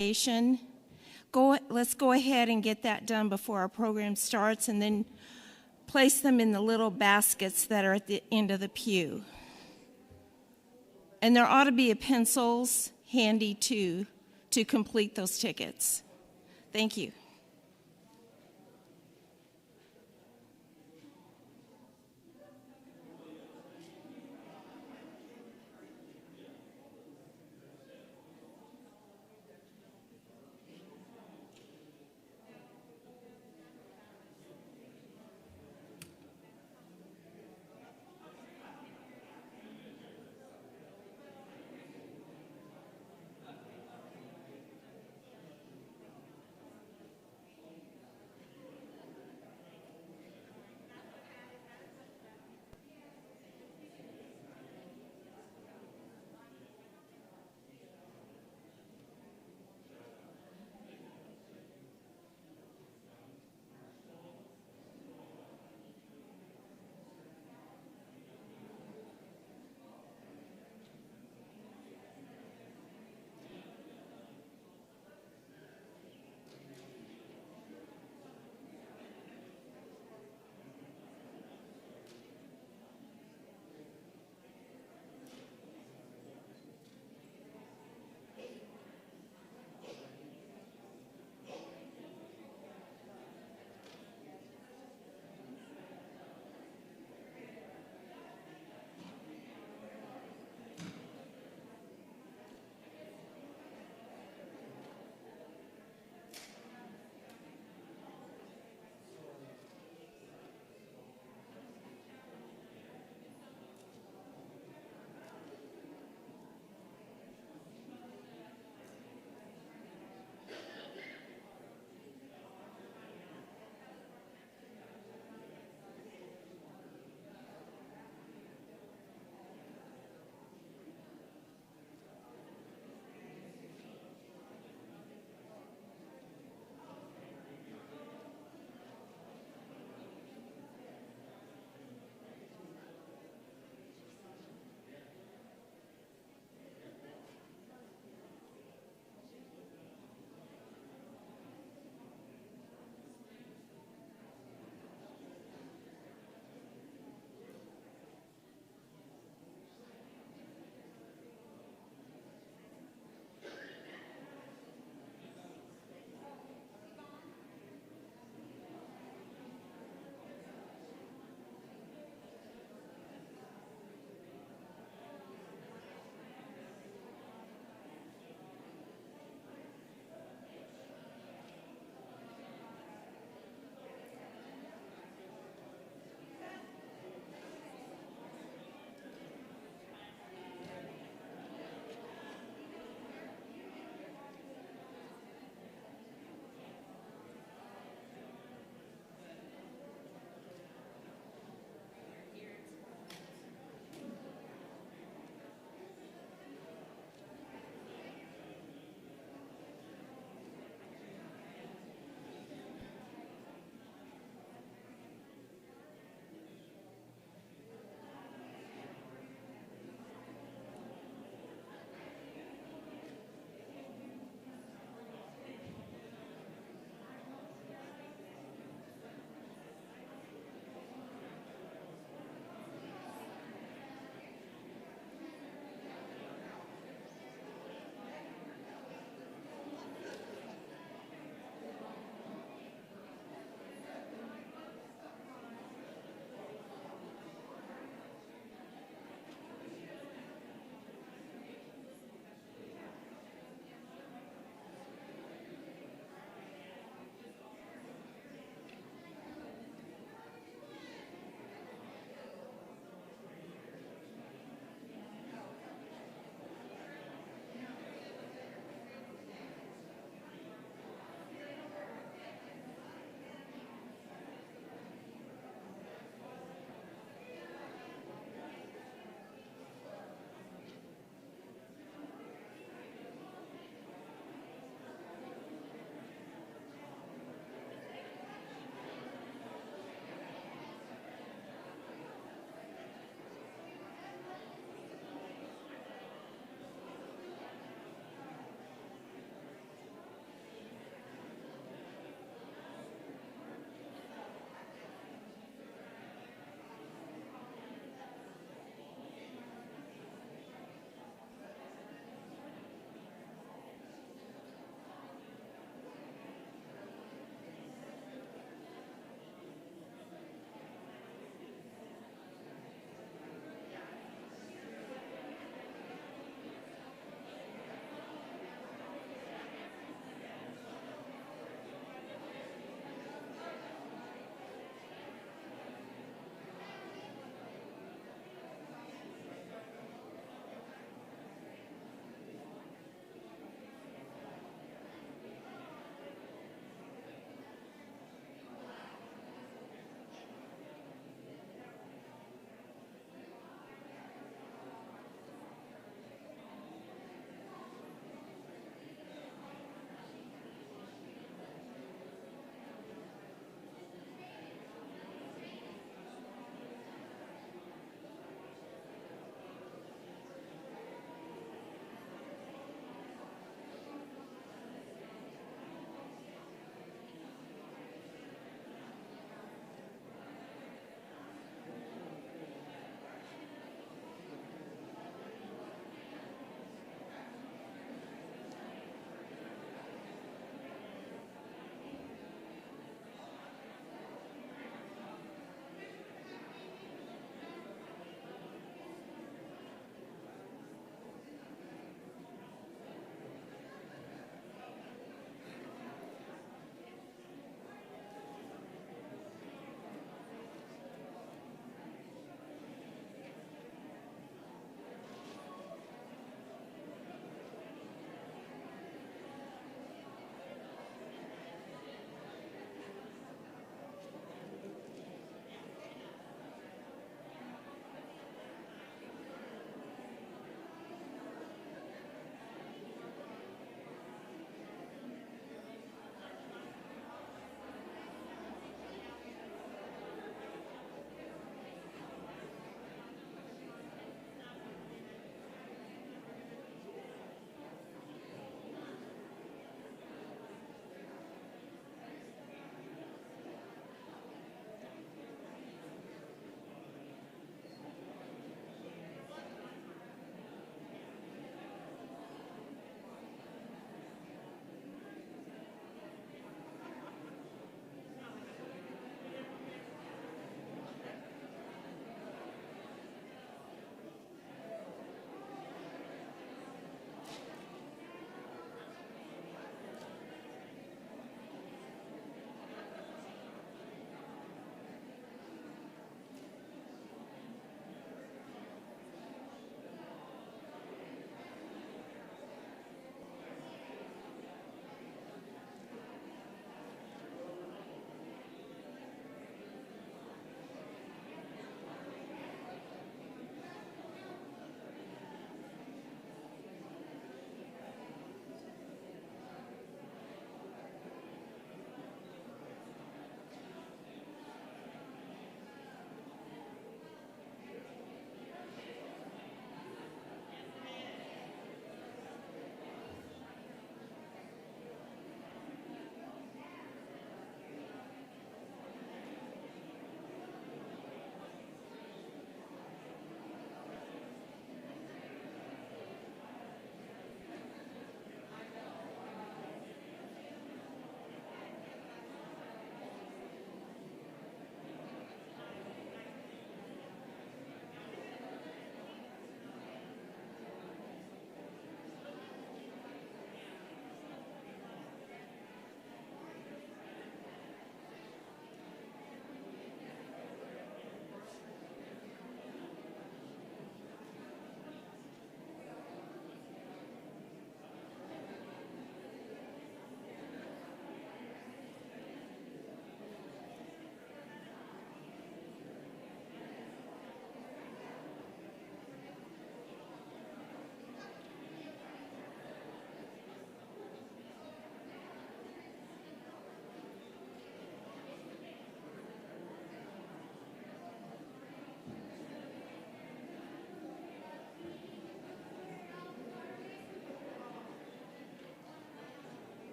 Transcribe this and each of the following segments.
Let's go ahead and get that done before our program starts, and then place them in the little baskets that are at the end of the pew. And there ought to be pencils handy too to complete those tickets. Thank you.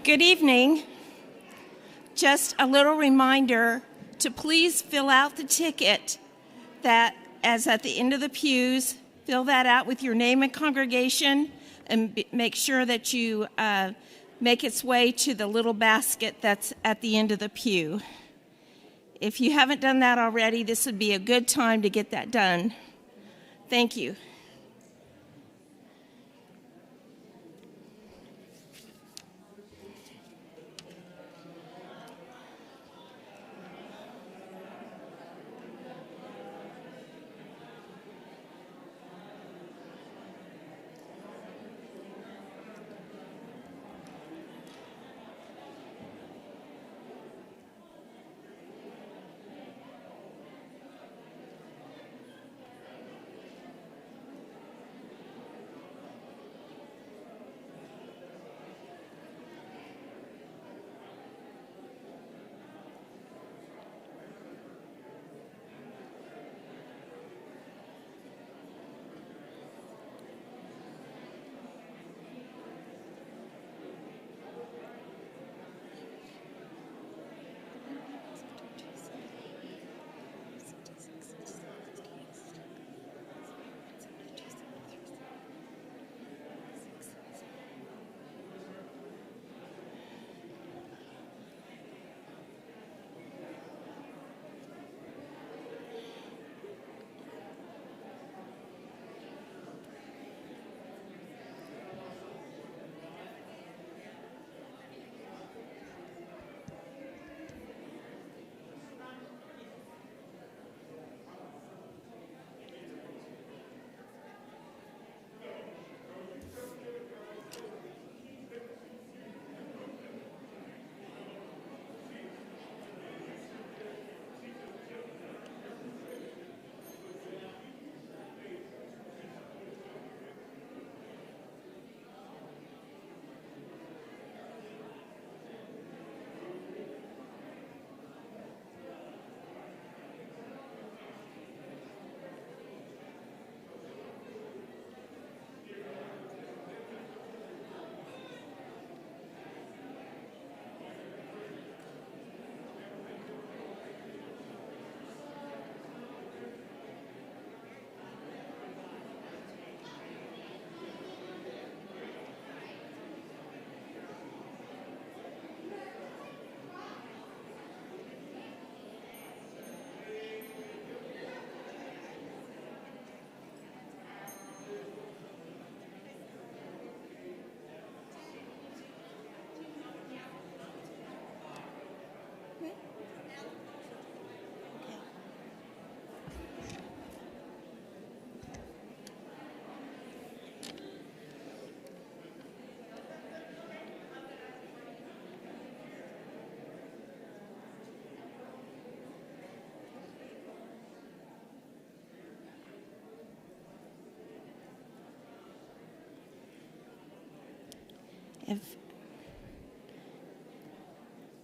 Good evening. Just a little reminder to please fill out the ticket that is at the end of the pews. Fill that out with your name and congregation, and make sure that you make its way to the little basket that's at the end of the pew. If you haven't done that already, this would be a good time to get that done. Thank you.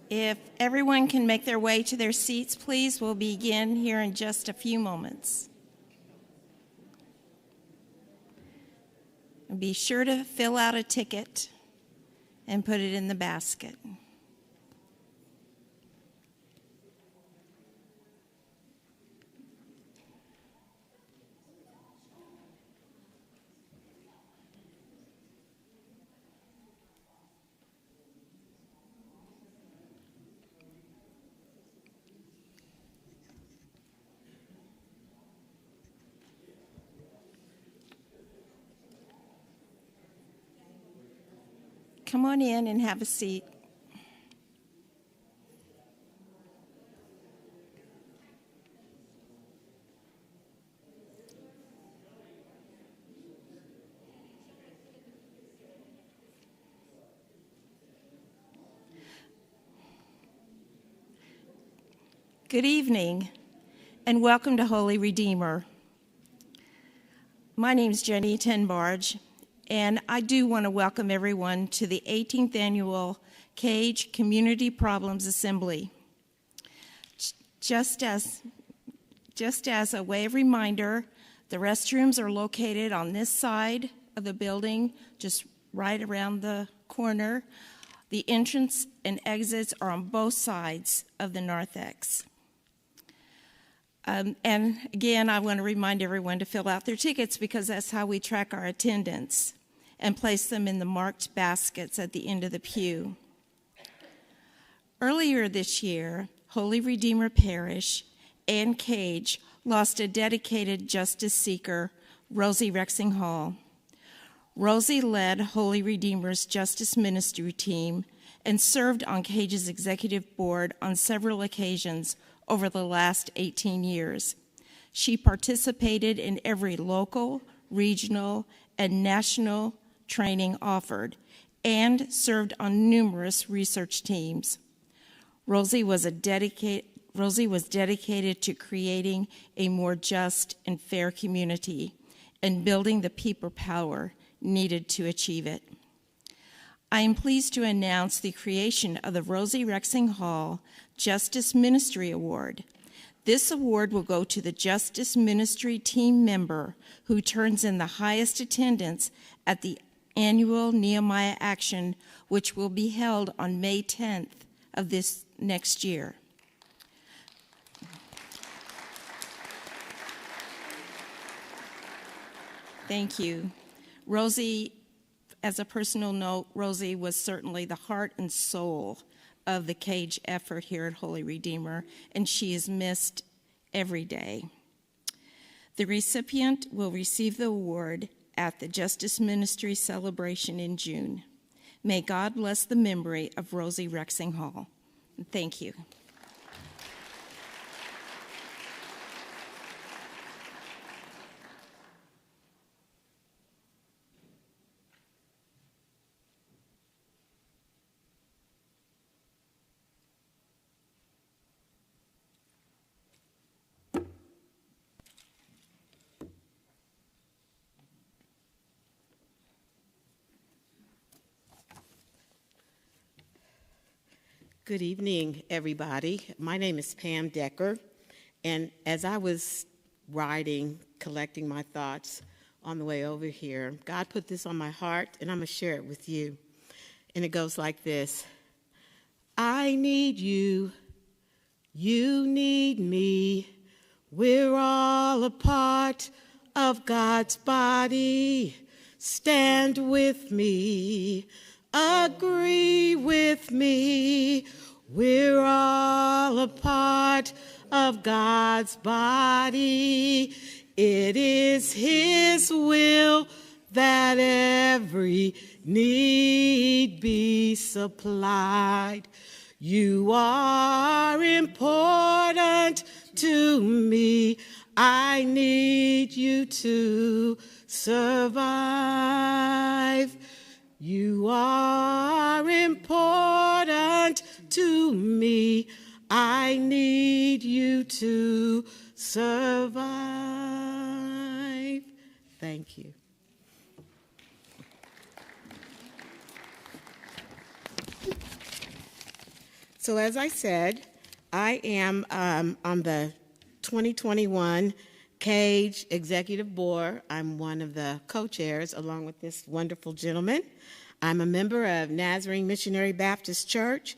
If everyone can make their way to their seats, please, we'll begin here in just a few moments. And be sure to fill out a ticket and put it in the basket. Come on in and have a seat. Good evening, and welcome to Holy Redeemer. My name is Jenny Tenbarge, and I do want to welcome everyone to the 18th Annual CAJE Community Problems Assembly. Just as a way of reminder, the restrooms are located on this side of the building, just right around the corner. The entrance and exits are on both sides of the narthex. And again, I want to remind everyone to fill out their tickets because that's how we track our attendance and place them in the marked baskets at the end of the pew. Earlier this year, Holy Redeemer Parish and CAJE lost a dedicated justice seeker, Rosie Rexing Hall. Rosie led Holy Redeemer's Justice Ministry team and served on CAJE's executive board on several occasions over the last 18 years. She participated in every local, regional, and national training offered and served on numerous research teams. Rosie was dedicated to creating a more just and fair community and building the people power needed to achieve it. I am pleased to announce the creation of the Rosie Rexing Hall Justice Ministry Award. This award will go to the Justice Ministry team member who turns in the highest attendance at the annual Nehemiah Action, which will be held on May 10th of this next year. Thank you. Rosie, as a personal note, Rosie was certainly the heart and soul of the CAJE effort here at Holy Redeemer, and she is missed every day. The recipient will receive the award at the Justice Ministry celebration in June. May God bless the memory of Rosie Rexing Hall. Thank you. Good evening, everybody. My name is Pam Decker, and as I was writing, collecting my thoughts on the way over here, God put this on my heart, and I'm going to share it with you. And it goes like this. I need you, you need me, we're all a part of God's body. Stand with me. Agree with me, we're all a part of God's body. It is His will that every need be supplied. You are important to me. I need you to survive. You are important to me. I need you to survive. Thank you. So as I said, I am on the 2021 CAJE Executive Board. I'm one of the co-chairs along with this wonderful gentleman. I'm a member of Nazarene Missionary Baptist Church,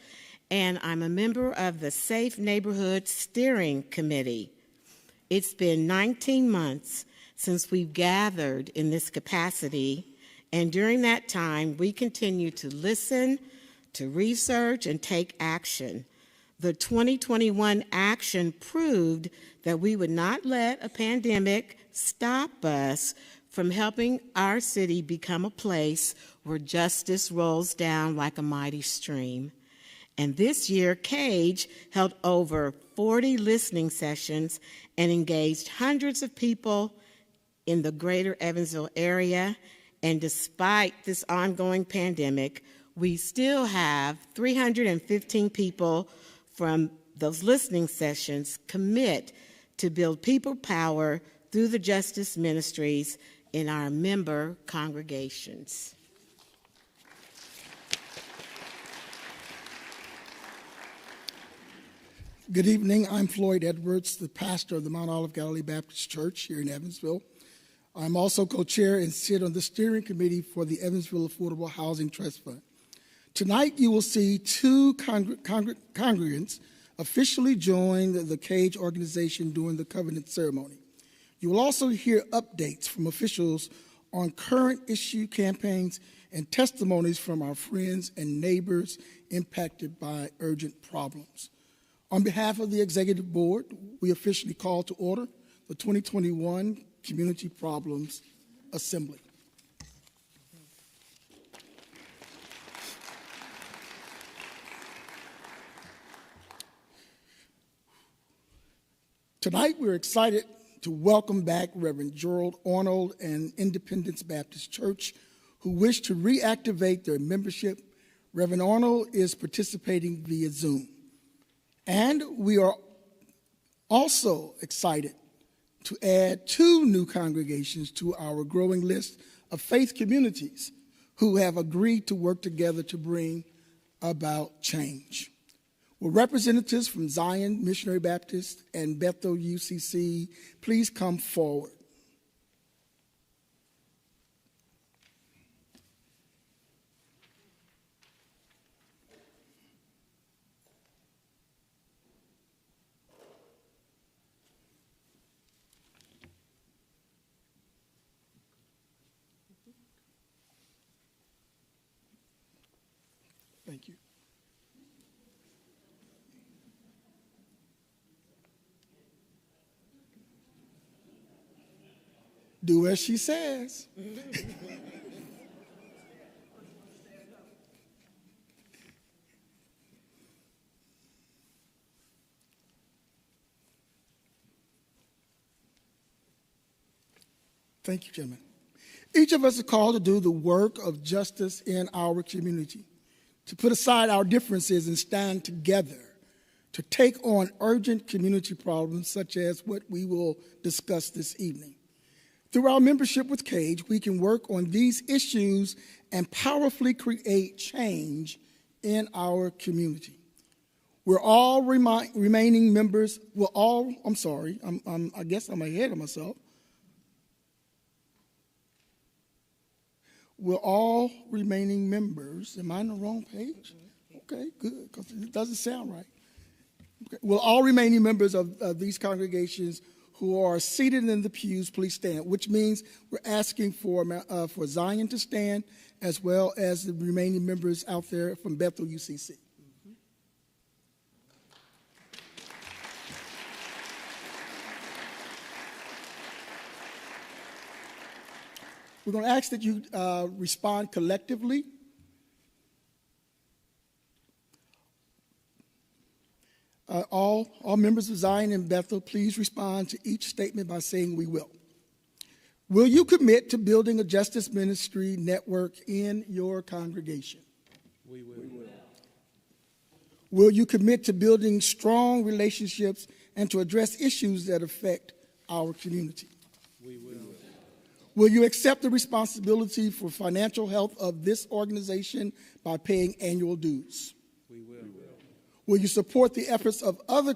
and I'm a member of the Safe Neighborhood Steering Committee. It's been 19 months since we've gathered in this capacity, and during that time, we continue to listen, to research, and take action. The 2021 action proved that we would not let a pandemic stop us from helping our city become a place where justice rolls down like a mighty stream. And this year, CAJE held over 40 listening sessions and engaged hundreds of people in the greater Evansville area. And despite this ongoing pandemic, we still have 315 people from those listening sessions commit to build people power through the justice ministries in our member congregations. Good evening. I'm Floyd Edwards, the pastor of the Mount Olive Galilee Baptist Church here in Evansville. I'm also co-chair and sit on the steering committee for the Evansville Affordable Housing Trust Fund. Tonight, you will see two congregants officially join the CAJE organization during the covenant ceremony. You will also hear updates from officials on current issue campaigns and testimonies from our friends and neighbors impacted by urgent problems. On behalf of the Executive Board, we officially call to order the 2021 Community Problems Assembly. Tonight, we're excited to welcome back Reverend Gerald Arnold and Independence Baptist Church, who wish to reactivate their membership. Reverend Arnold is participating via Zoom. And we are also excited to add two new congregations to our growing list of faith communities who have agreed to work together to bring about change. Will representatives from Zion Missionary Baptist and Bethel UCC please come forward? Thank you. Do as she says. Thank you, gentlemen. Each of us is called to do the work of justice in our community, to put aside our differences and stand together to take on urgent community problems such as what we will discuss this evening. Through our membership with CAJE, we can work on these issues and powerfully create change in our community. We're all remaining members. I guess I'm ahead of myself. We're all remaining members. Am I on the wrong page? Okay, good, because it doesn't sound right. Okay. Will all remaining members of these congregations who are seated in the pews please stand, which means we're asking for Zion to stand as well as the remaining members out there from Bethel UCC. We're going to ask that you respond collectively. All members of Zion and Bethel, please respond to each statement by saying "we will." Will you commit to building a justice ministry network in your congregation? We will. Will you commit to building strong relationships and to address issues that affect our community? We will. Will you accept the responsibility for financial health of this organization by paying annual dues? We will. Will you support the efforts of other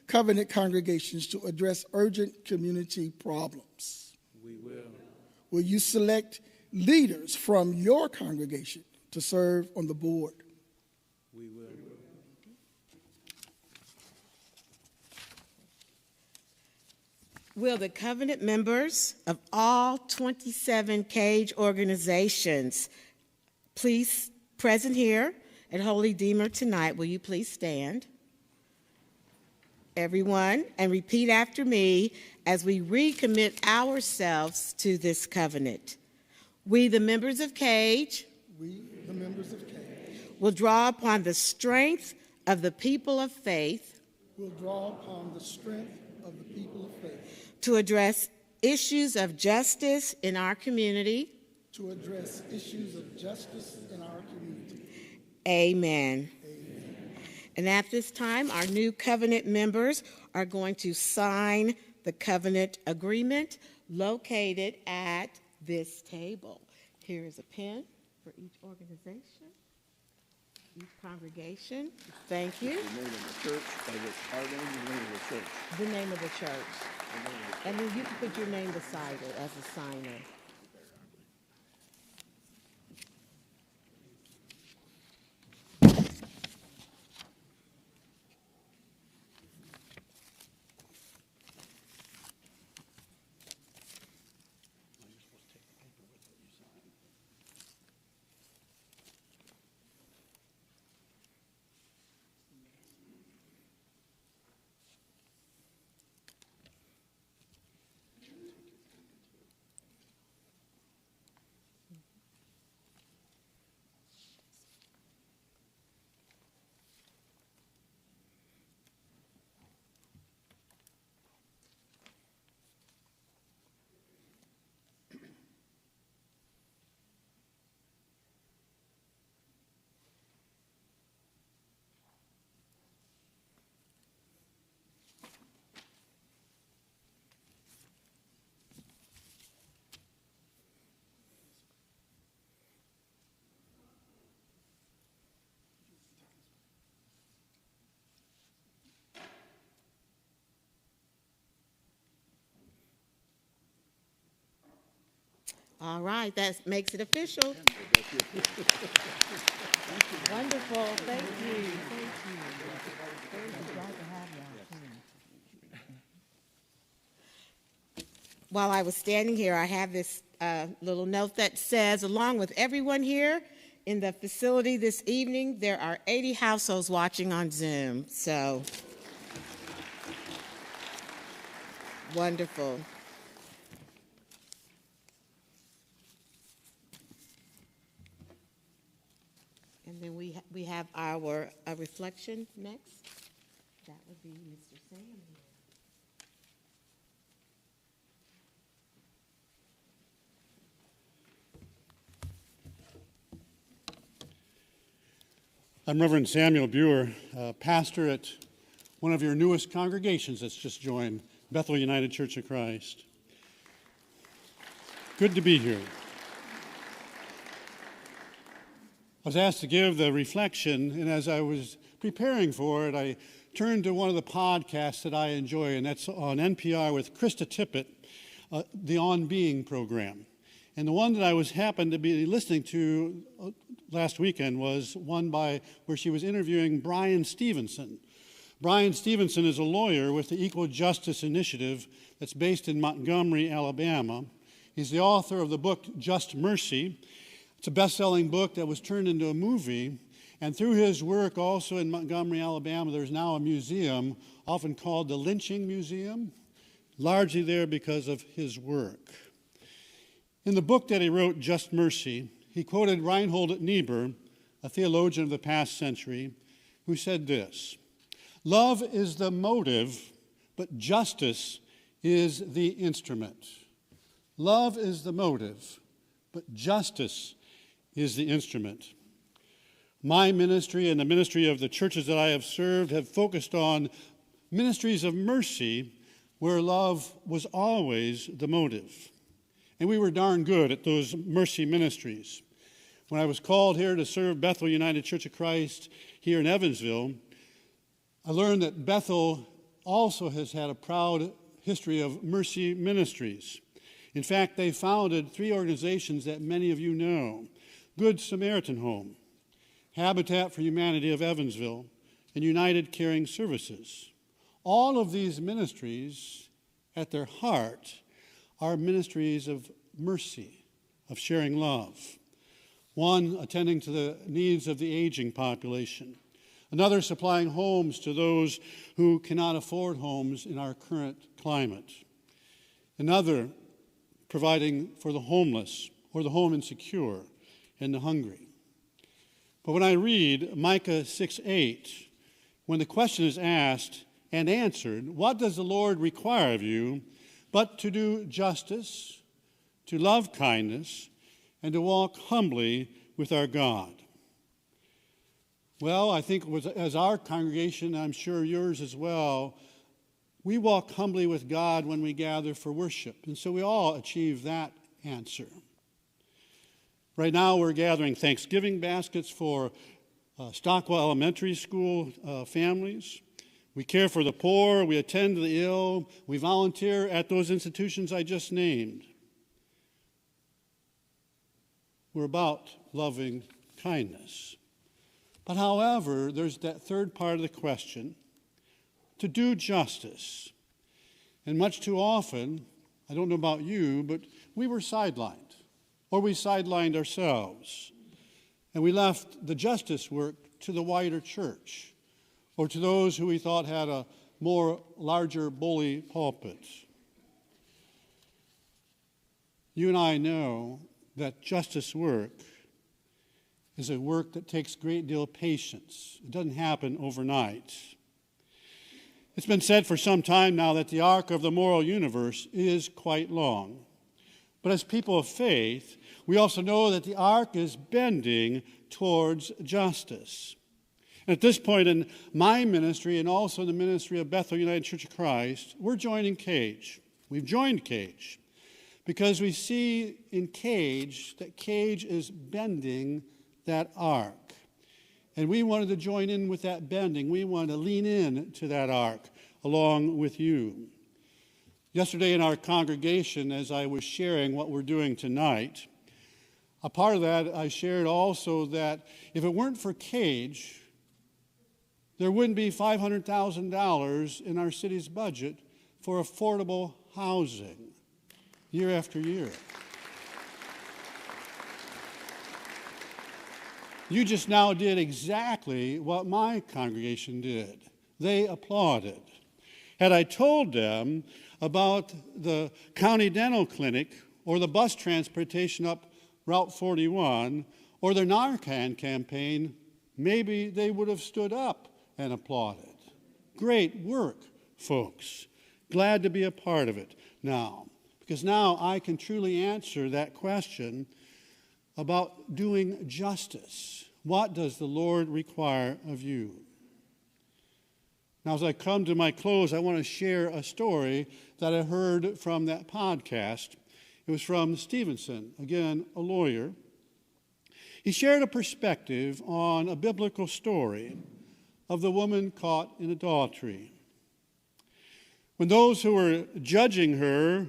covenant congregations to address urgent community problems? We will. Will you select leaders from your congregation to serve on the board? We will. Will the covenant members of all 27 CAJE organizations, please present here at Holy Deemer tonight, will you please stand? Everyone, and repeat after me as we recommit ourselves to this covenant. We, the members of CAJE, will draw upon the strength of the people of faith to address issues of justice in our community. Amen. And at this time, our new covenant members are going to sign the covenant agreement located at this table. Here is a pen for each organization, each congregation. Thank you. The name of the church, our name, the name of the church. The name of the church. And then you can put your name beside it as a signer. All right, that makes it official. Wonderful, thank you. While I was standing here, I have this little note that says, along with everyone here in the facility this evening, there are 80 households watching on Zoom. So, wonderful. And then we have our reflection next. That would be Mr. Sam here. I'm Reverend Samuel Buer, pastor at one of your newest congregations that's just joined, Bethel United Church of Christ. Good to be here. I was asked to give the reflection, and as I was preparing for it, I turned to one of the podcasts that I enjoy, and that's on NPR with Krista Tippett, the On Being program. And the one that I happened to be listening to last weekend was one where she was interviewing Brian Stevenson. Brian Stevenson is a lawyer with the Equal Justice Initiative that's based in Montgomery, Alabama. He's the author of the book Just Mercy. It's a best-selling book that was turned into a movie. And through his work also in Montgomery, Alabama, there's now a museum often called the Lynching Museum, largely there because of his work. In the book that he wrote, Just Mercy, he quoted Reinhold Niebuhr, a theologian of the past century, who said this: "Love is the motive, but justice is the instrument." Love is the motive, but justice is the instrument. My ministry and the ministry of the churches that I have served have focused on ministries of mercy where love was always the motive. And we were darn good at those mercy ministries. When I was called here to serve Bethel United Church of Christ here in Evansville, I learned that Bethel also has had a proud history of mercy ministries. In fact, they founded 3 organizations that many of you know: Good Samaritan Home, Habitat for Humanity of Evansville, and United Caring Services. All of these ministries, at their heart, are ministries of mercy, of sharing love. One attending to the needs of the aging population. Another supplying homes to those who cannot afford homes in our current climate. Another providing for the homeless or the home insecure and the hungry. But when I read Micah 6:8, when the question is asked and answered, what does the Lord require of you but to do justice, to love kindness, and to walk humbly with our God? Well, I think as our congregation, I'm sure yours as well, we walk humbly with God when we gather for worship. And so we all achieve that answer. Right now we're gathering Thanksgiving baskets for Stockwell Elementary School families. We care for the poor, we attend to the ill, we volunteer at those institutions I just named. We're about loving kindness. But however, there's that third part of the question, to do justice. And much too often, I don't know about you, but we were sidelined, or we sidelined ourselves. And we left the justice work to the wider church, or to those who we thought had a more larger bully pulpit. You and I know that justice work is a work that takes a great deal of patience. It doesn't happen overnight. It's been said for some time now that the arc of the moral universe is quite long. But as people of faith, we also know that the arc is bending towards justice. And at this point in my ministry and also in the ministry of Bethel United Church of Christ, we're joining CAJE. We've joined CAJE because we see in CAJE that CAJE is bending that arc. And we wanted to join in with that bending. We wanted to lean in to that arc along with you. Yesterday in our congregation, as I was sharing what we're doing tonight, a part of that I shared also that if it weren't for CAJE, there wouldn't be $500,000 in our city's budget for affordable housing year after year. You just now did exactly what my congregation did. They applauded. Had I told them about the county dental clinic or the bus transportation up Route 41 or their Narcan campaign, maybe they would have stood up and applauded. Great work, folks. Glad to be a part of it now, because now I can truly answer that question about doing justice. What does the Lord require of you? Now, as I come to my close, I want to share a story that I heard from that podcast. It was from Stevenson, again, a lawyer. He shared a perspective on a biblical story of the woman caught in adultery. When those who were judging her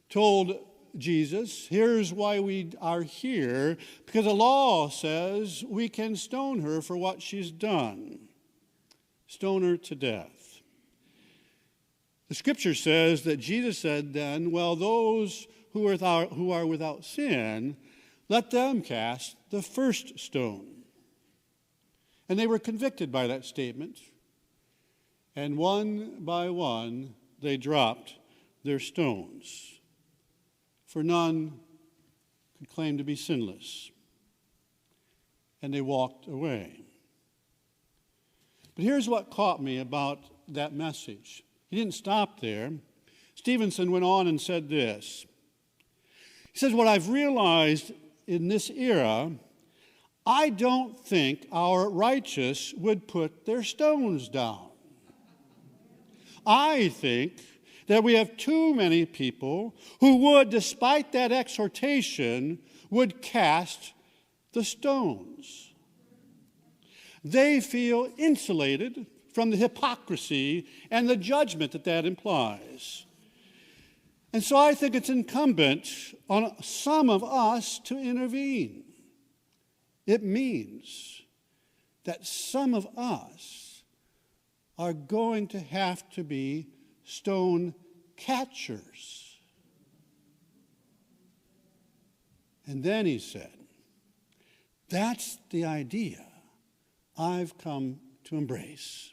told Jesus, here's why we are here, because the law says we can stone her for what she's done. Stone her to death. The scripture says that Jesus said then, well, those who are without sin, let them cast the first stone. And they were convicted by that statement. And one by one, they dropped their stones. For none could claim to be sinless. And they walked away. But here's what caught me about that message. He didn't stop there. Stevenson went on and said this. He says, what I've realized in this era, I don't think our righteous would put their stones down. I think that we have too many people who would, despite that exhortation, would cast the stones. They feel insulated from the hypocrisy and the judgment that that implies. And so I think it's incumbent on some of us to intervene. It means that some of us are going to have to be stone catchers. And then he said, that's the idea I've come to embrace.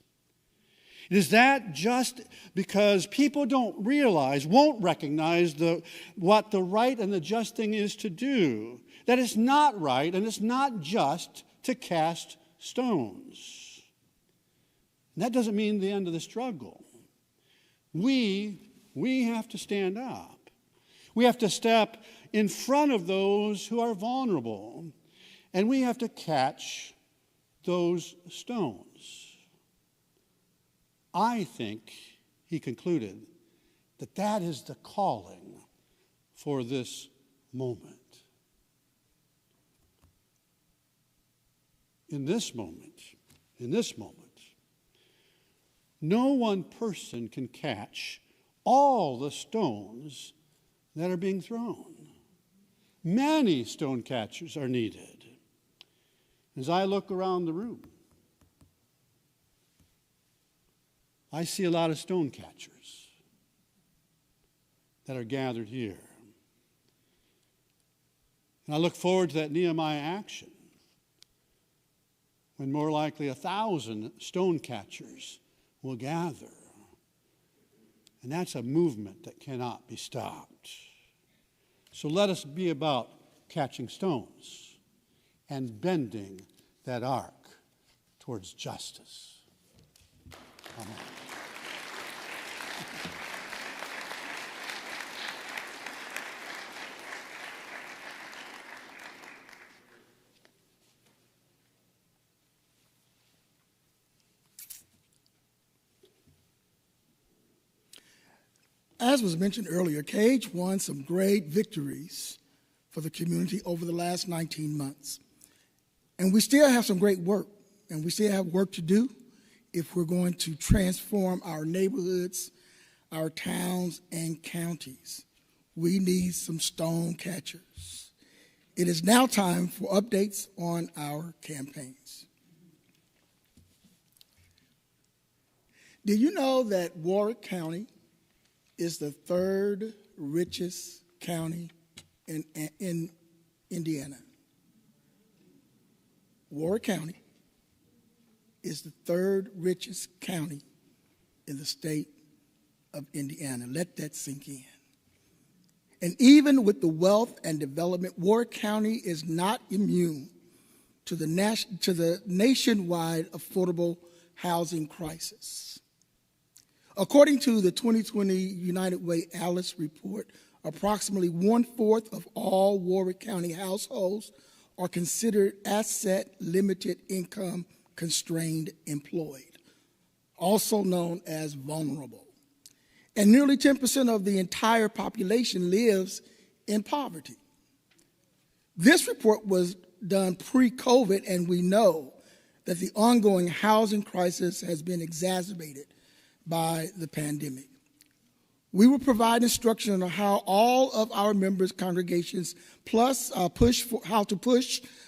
It is that just because people don't realize, won't recognize what the right and the just thing is to do, that it's not right and it's not just to cast stones. And that doesn't mean the end of the struggle. We have to stand up. We have to step in front of those who are vulnerable, and we have to catch those stones. I think, he concluded, that is the calling for this moment. In this moment, no one person can catch all the stones that are being thrown. Many stone catchers are needed. As I look around the room, I see a lot of stone catchers that are gathered here. And I look forward to that Nehemiah action when more likely 1,000 stone catchers will gather. And that's a movement that cannot be stopped. So let us be about catching stones and bending that arc towards justice. Amen. As was mentioned earlier, CAJE won some great victories for the community over the last 19 months. And we still have some great work, and we still have work to do if we're going to transform our neighborhoods, our towns and counties. We need some stone catchers. It is now time for updates on our campaigns. Did you know that Warwick County is the third richest county in Indiana? Warwick County is the third richest county in the state of Indiana. Let that sink in. And even with the wealth and development, Warwick County is not immune to the nationwide affordable housing crisis. According to the 2020 United Way Alice report, approximately 1/4 of all Warwick County households are considered asset limited income constrained employed, also known as vulnerable. And nearly 10% of the entire population lives in poverty. This report was done pre-COVID, and we know that the ongoing housing crisis has been exacerbated by the pandemic. We will provide instruction on how all of our members' congregations push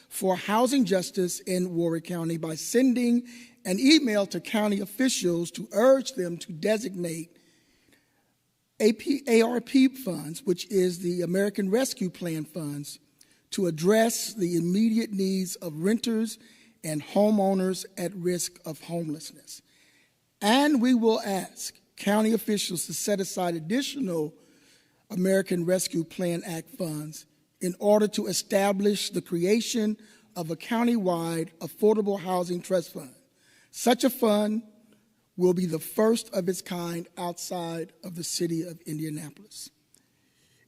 for housing justice in Warwick County by sending an email to county officials to urge them to designate ARP funds, which is the American Rescue Plan funds, to address the immediate needs of renters and homeowners at risk of homelessness. And we will ask county officials to set aside additional American Rescue Plan Act funds in order to establish the creation of a countywide affordable housing trust fund. Such a fund will be the first of its kind outside of the city of Indianapolis.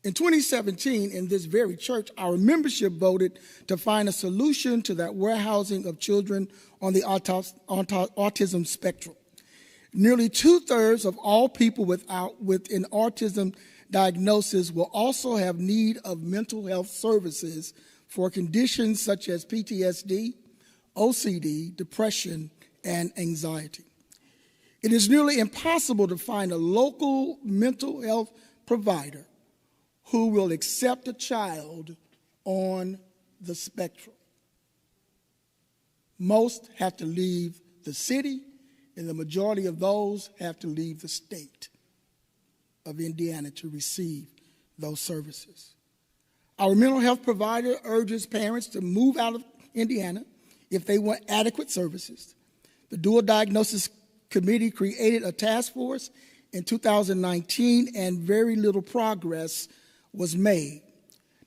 In 2017, in this very church, our membership voted to find a solution to that warehousing of children on the autism spectrum. Nearly 2/3 of all people with an autism diagnosis will also have need of mental health services for conditions such as PTSD, OCD, depression, and anxiety. It is nearly impossible to find a local mental health provider who will accept a child on the spectrum. Most have to leave the city, and the majority of those have to leave the state of Indiana to receive those services. Our mental health provider urges parents to move out of Indiana if they want adequate services. The Dual Diagnosis Committee created a task force in 2019, and very little progress was made,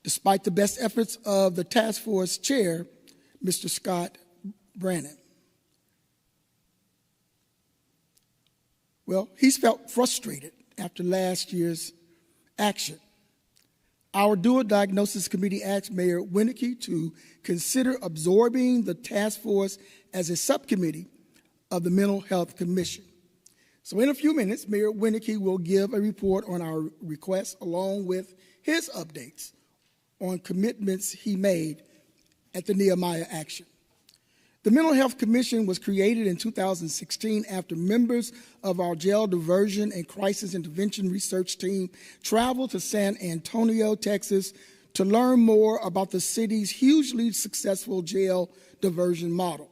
despite the best efforts of the task force chair, Mr. Scott Brannon. Well, he's felt frustrated after last year's action. Our Dual Diagnosis Committee asked Mayor Winnicky to consider absorbing the task force as a subcommittee of the Mental Health Commission. So in a few minutes, Mayor Winnicky will give a report on our request along with his updates on commitments he made at the Nehemiah Action. The Mental Health Commission was created in 2016 after members of our jail diversion and crisis intervention research team traveled to San Antonio, Texas, to learn more about the city's hugely successful jail diversion model.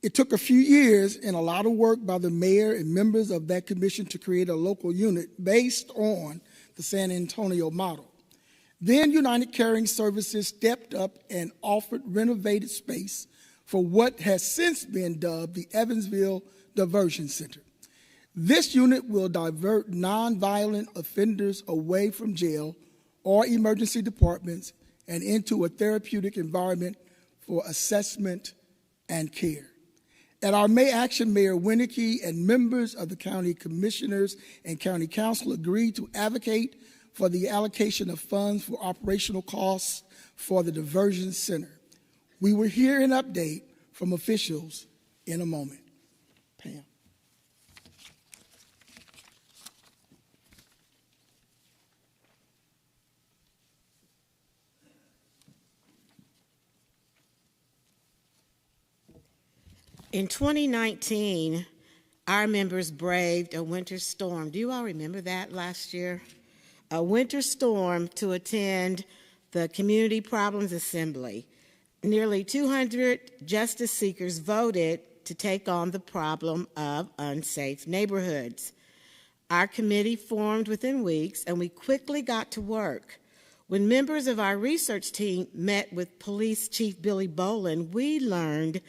It took a few years and a lot of work by the mayor and members of that commission to create a local unit based on the San Antonio model. Then United Caring Services stepped up and offered renovated space for what has since been dubbed the Evansville Diversion Center. This unit will divert nonviolent offenders away from jail or emergency departments and into a therapeutic environment for assessment and care. At our May Action, Mayor Winnicky and members of the county commissioners and county council agreed to advocate for the allocation of funds for operational costs for the diversion center. We will hear an update from officials in a moment. Pam. In 2019, our members braved a winter storm. Do you all remember that last year? A winter storm to attend the Community Problems Assembly. Nearly 200 justice seekers voted to take on the problem of unsafe neighborhoods. Our committee formed within weeks, and we quickly got to work. When members of our research team met with Police Chief Billy Bolin, we learned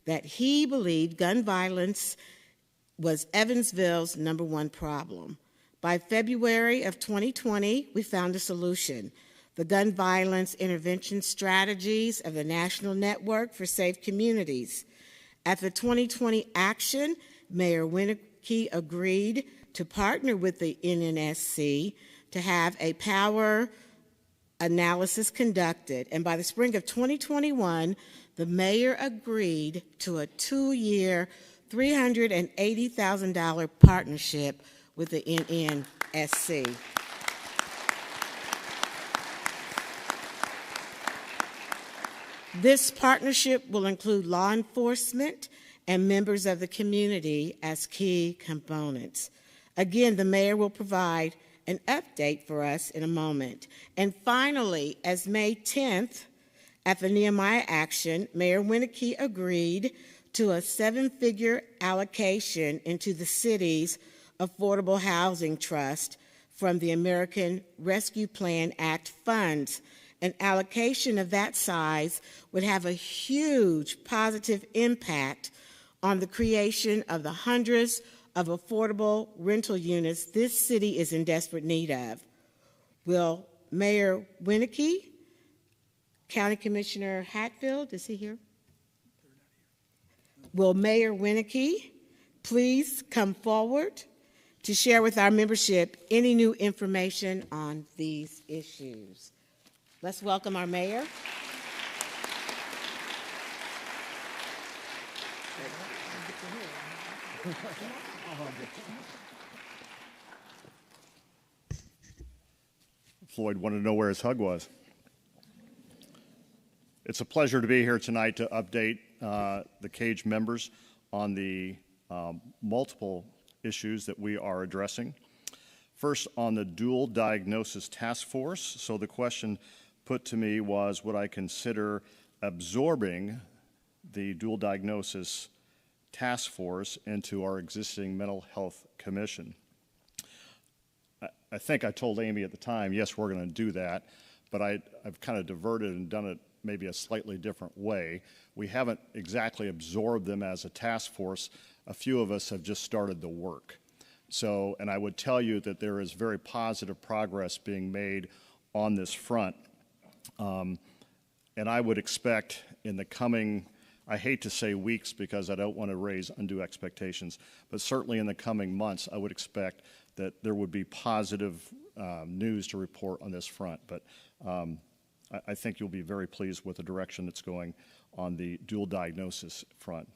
that he believed gun violence was Evansville's #1 problem. By February of 2020, we found a solution: the Gun Violence Intervention Strategies of the National Network for Safe Communities. At the 2020 action, Mayor Winnecke agreed to partner with the NNSC to have a power analysis conducted. And by the spring of 2021, the mayor agreed to a 2-year, $380,000 partnership with the NNSC. This partnership will include law enforcement and members of the community as key components. Again, the mayor will provide an update for us in a moment. And finally, as May 10th, at the Nehemiah Action, Mayor Winnecke agreed to a 7-figure allocation into the city's Affordable Housing Trust from the American Rescue Plan Act funds. An allocation of that size would have a huge positive impact on the creation of the hundreds of affordable rental units this city is in desperate need of. Will Mayor Winnecke, County Commissioner Hatfield, is he here? Will Mayor Winnecke please come forward to share with our membership any new information on these issues? Let's welcome our mayor. Floyd wanted to know where his hug was. It's a pleasure to be here tonight to update the CAJE members on the multiple issues that we are addressing. First, on the dual diagnosis task force. So the question put to me was, would I consider absorbing the dual diagnosis task force into our existing mental health commission? I think I told Amy at the time, yes, we're going to do that, but I've kind of diverted and done it maybe a slightly different way. We haven't exactly absorbed them as a task force. A few of us have just started the work. So, and I would tell you that there is very positive progress being made on this front. And I would expect in the coming, I hate to say weeks because I don't want to raise undue expectations, but certainly in the coming months, I would expect that there would be positive news to report on this front. But I think you'll be very pleased with the direction that's going on the dual diagnosis front.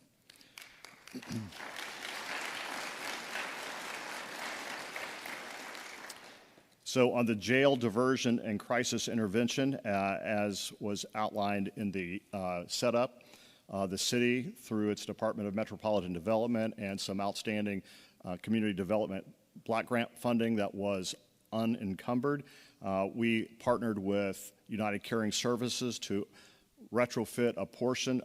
So on the jail diversion and crisis intervention, as was outlined in the setup, the city, through its Department of Metropolitan Development and some outstanding community development block grant funding that was unencumbered, we partnered with United Caring Services to retrofit a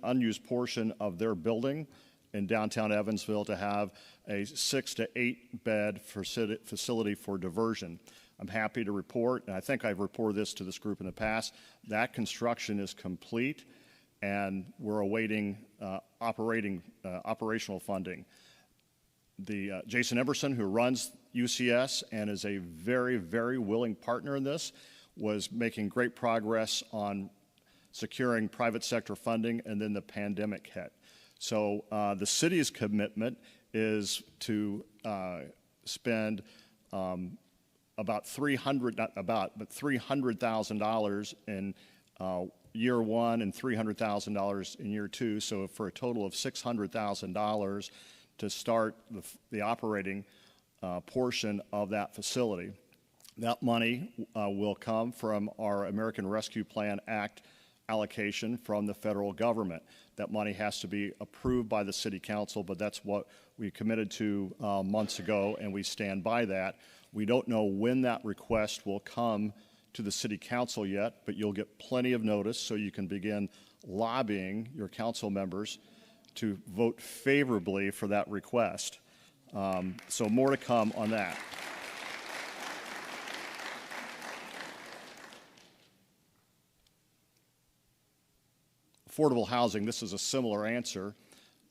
unused portion of their building in downtown Evansville to have a 6 to 8 bed facility for diversion. I'm happy to report, and I think I've reported this to this group in the past, that construction is complete and we're awaiting operational funding. The Jason Emerson, who runs UCS and is a very, very willing partner in this, was making great progress on securing private sector funding, and then the pandemic hit. So the city's commitment is to spend about $300,000 in year one and $300,000 in year two, so for a total of $600,000 to start the operating portion of that facility. That money will come from our American Rescue Plan Act allocation from the federal government. That money has to be approved by the city council, but that's what we committed to months ago, and we stand by that. We don't know when that request will come to the city council yet, but you'll get plenty of notice so you can begin lobbying your council members to vote favorably for that request. So more to come on that. Affordable housing, this is a similar answer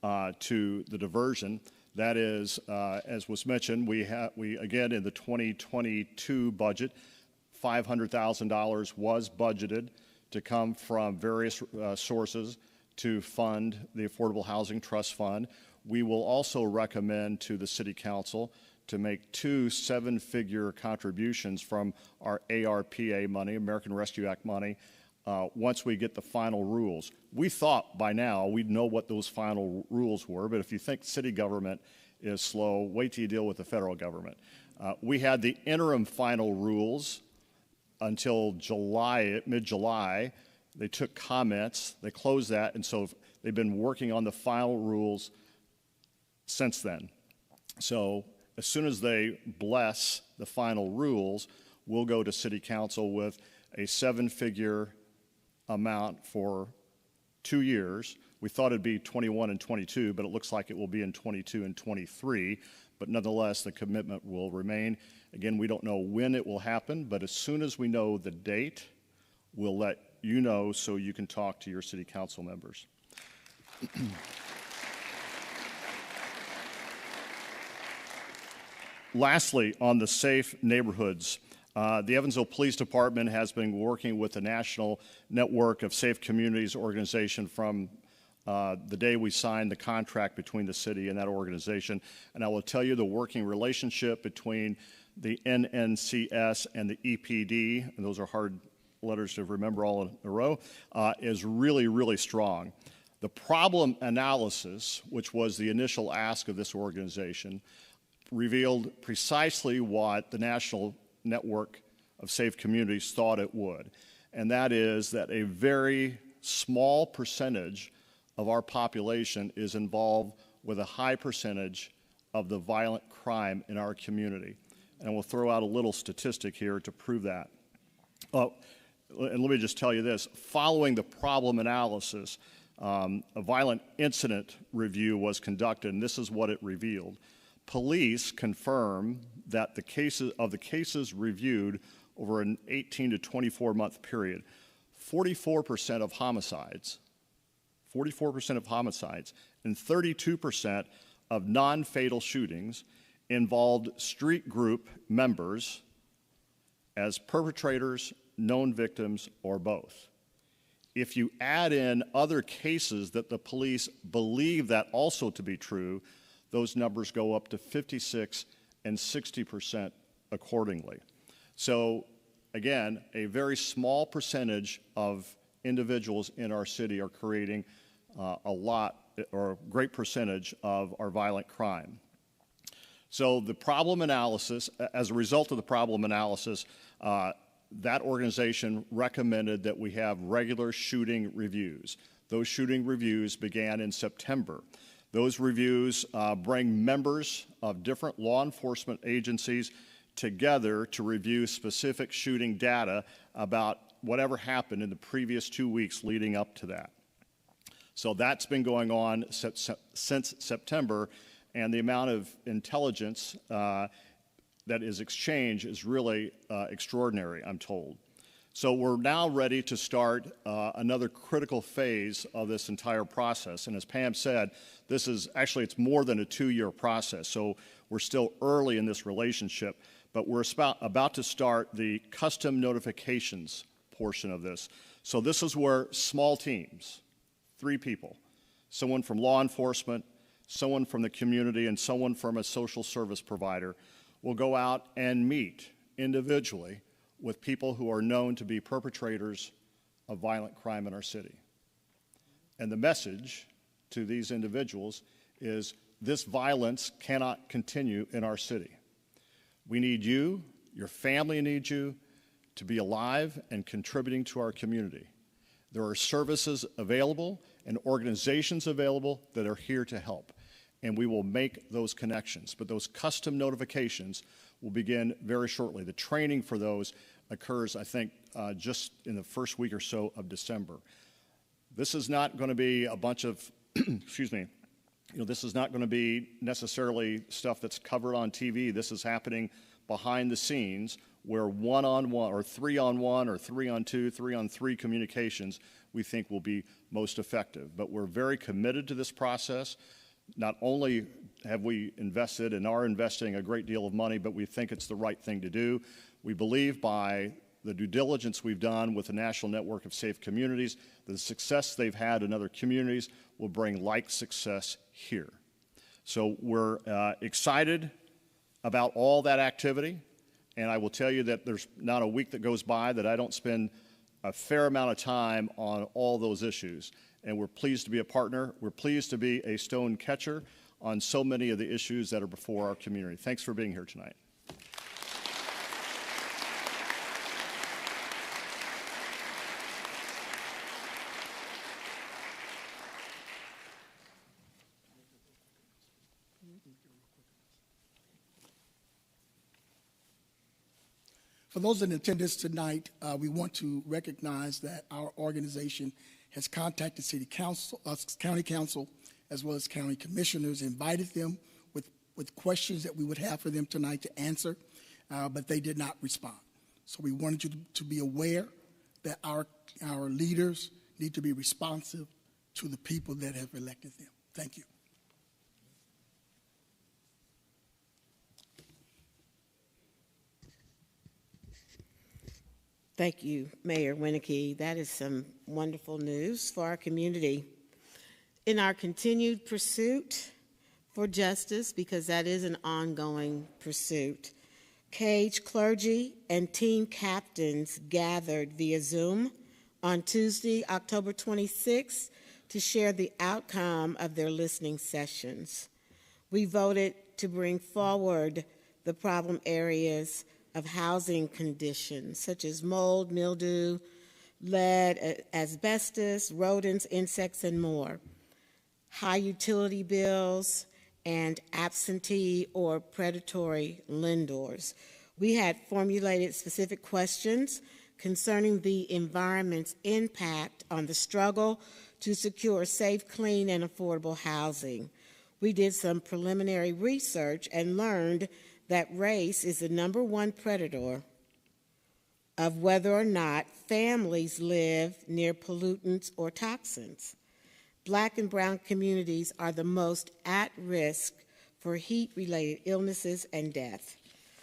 to the diversion. That is, as was mentioned, we again in the 2022 budget, $500,000 was budgeted to come from various sources to fund the Affordable Housing Trust Fund. We will also recommend to the City Council to make 2 7-figure contributions from our ARPA money, American Rescue Act money, once we get the final rules. We thought by now we'd know what those final rules were, but if you think city government is slow, wait till you deal with the federal government. We had the interim final rules until July, mid-July. They took comments, they closed that, and so they've been working on the final rules since then. So as soon as they bless the final rules, we'll go to City Council with a 7-figure amount for 2 years. We thought it'd be 21 and 22, but it looks like it will be in 22 and 23. But nonetheless, the commitment will remain. Again, we don't know when it will happen, but as soon as we know the date, we'll let you know so you can talk to your city council members. Lastly, on the safe neighborhoods, the Evansville Police Department has been working with the National Network of Safe Communities organization from the day we signed the contract between the city and that organization. And I will tell you the working relationship between the NNCS and the EPD, and those are hard letters to remember all in a row, is really, really strong. The problem analysis, which was the initial ask of this organization, revealed precisely what the National Network of Safe Communities thought it would, and that is that a very small percentage of our population is involved with a high percentage of the violent crime in our community. And we'll throw out a little statistic here to prove that. Oh, and let me just tell you this. Following the problem analysis, a violent incident review was conducted, and this is what it revealed. Police confirm that the cases reviewed over an 18 to 24-month period, 44% of homicides, and 32% of non-fatal shootings involved street group members as perpetrators, known victims, or both. If you add in other cases that the police believe that also to be true, those numbers go up to 56 and 60% accordingly. So again, a very small percentage of individuals in our city are creating a lot or a great percentage of our violent crime. So the problem analysis, as a result of the problem analysis, that organization recommended that we have regular shooting reviews. Those shooting reviews began in September. Those reviews bring members of different law enforcement agencies together to review specific shooting data about whatever happened in the previous 2 weeks leading up to that. So that's been going on since September, and the amount of intelligence that is exchanged is really extraordinary, I'm told. So we're now ready to start another critical phase of this entire process. And as Pam said, this is actually, it's more than a 2-year process. So we're still early in this relationship, but we're about to start the custom notifications portion of this. So this is where small teams, 3 people, someone from law enforcement, someone from the community, and someone from a social service provider will go out and meet individually with people who are known to be perpetrators of violent crime in our city. And the message to these individuals is this violence cannot continue in our city. We need you, your family needs you, to be alive and contributing to our community. There are services available and organizations available that are here to help, and we will make those connections. But those custom notifications will begin very shortly. The training for those occurs, I think, just in the first week or so of December. This is not going to be a bunch of, excuse me, this is not going to be necessarily stuff that's covered on TV. This is happening behind the scenes where one-on-one or three-on-one or three-on-two, three-on-three communications we think will be most effective. But we're very committed to this process. Not only have we invested and are investing a great deal of money, but we think it's the right thing to do. We believe by the due diligence we've done with the National Network of Safe Communities, the success they've had in other communities will bring like success here. So we're excited about all that activity, and I will tell you that there's not a week that goes by that I don't spend a fair amount of time on all those issues. And we're pleased to be a partner. We're pleased to be a stone catcher on so many of the issues that are before our community. Thanks for being here tonight. For those in attendance tonight, we want to recognize that our organization has contacted City Council, County Council, as well as County Commissioners, invited them with questions that we would have for them tonight to answer, but they did not respond. So we wanted you to be aware that our leaders need to be responsive to the people that have elected them. Thank you. Thank you, Mayor Winneke. That is some wonderful news for our community. In our continued pursuit for justice, because that is an ongoing pursuit, CAJE clergy and team captains gathered via Zoom on Tuesday, October 26th, to share the outcome of their listening sessions. We voted to bring forward the problem areas of housing conditions, such as mold, mildew, lead, asbestos, rodents, insects, and more, high utility bills, and absentee or predatory lenders. We had formulated specific questions concerning the environment's impact on the struggle to secure safe, clean, and affordable housing. We did some preliminary research and learned that race is the #1 predator of whether or not families live near pollutants or toxins. Black and brown communities are the most at risk for heat-related illnesses and death.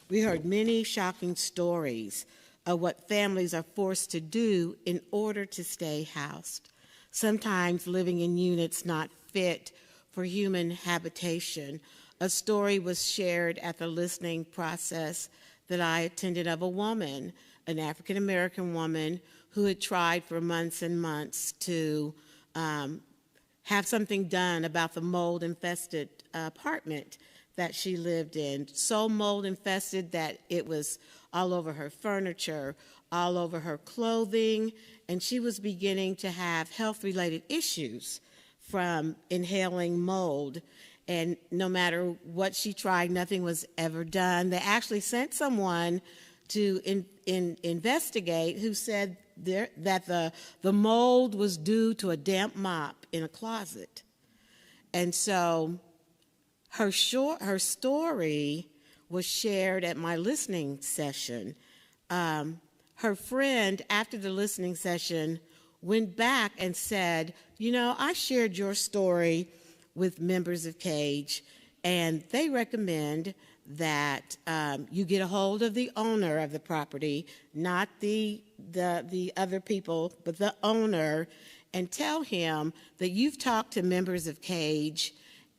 We heard many shocking stories of what families are forced to do in order to stay housed, sometimes living in units not fit for human habitation. A story was shared at the listening process that I attended of a woman, an African-American woman, who had tried for months and months to have something done about the mold-infested apartment that she lived in. So mold-infested that it was all over her furniture, all over her clothing, and she was beginning to have health-related issues from inhaling mold. And no matter what she tried, nothing was ever done. They actually sent someone to investigate who said that the mold was due to a damp mop in a closet. And so her story was shared at my listening session. Her friend, after the listening session, went back and said, I shared your story with members of CAJE, and they recommend that you get a hold of the owner of the property, not the other people, but the owner, and tell him that you've talked to members of CAJE,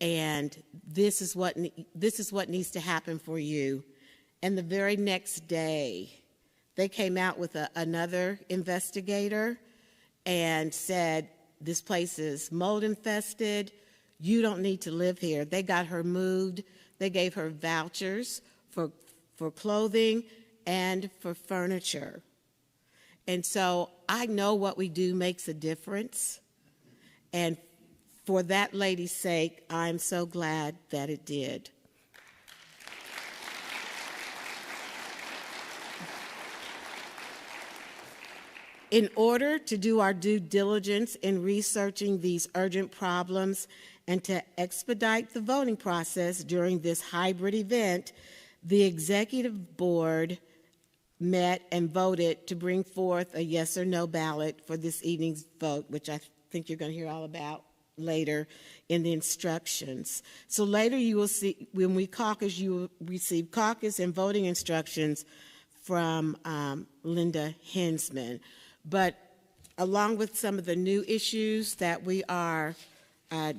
and this is what needs to happen for you. And the very next day, they came out with another investigator and said, this place is mold infested. You don't need to live here. They got her moved. They gave her vouchers for clothing and for furniture. And so I know what we do makes a difference. And for that lady's sake, I'm so glad that it did. In order to do our due diligence in researching these urgent problems and to expedite the voting process during this hybrid event, the Executive Board met and voted to bring forth a yes or no ballot for this evening's vote, which I think you're going to hear all about later in the instructions. So later you will see, when we caucus, you will receive caucus and voting instructions from Linda Hensman. But along with some of the new issues that we are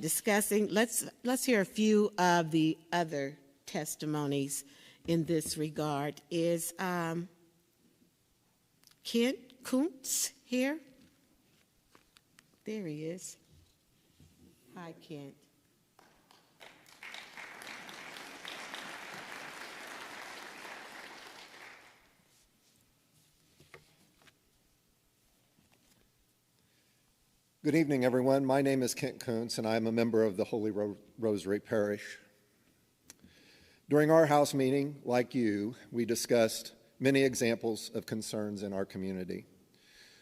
discussing, let's hear a few of the other testimonies in this regard. Is Kent Kuntz here? There he is. Hi, Kent. Good evening, everyone. My name is Kent Kuntz, and I am a member of the Holy Rosary Parish. During our house meeting, like you, we discussed many examples of concerns in our community.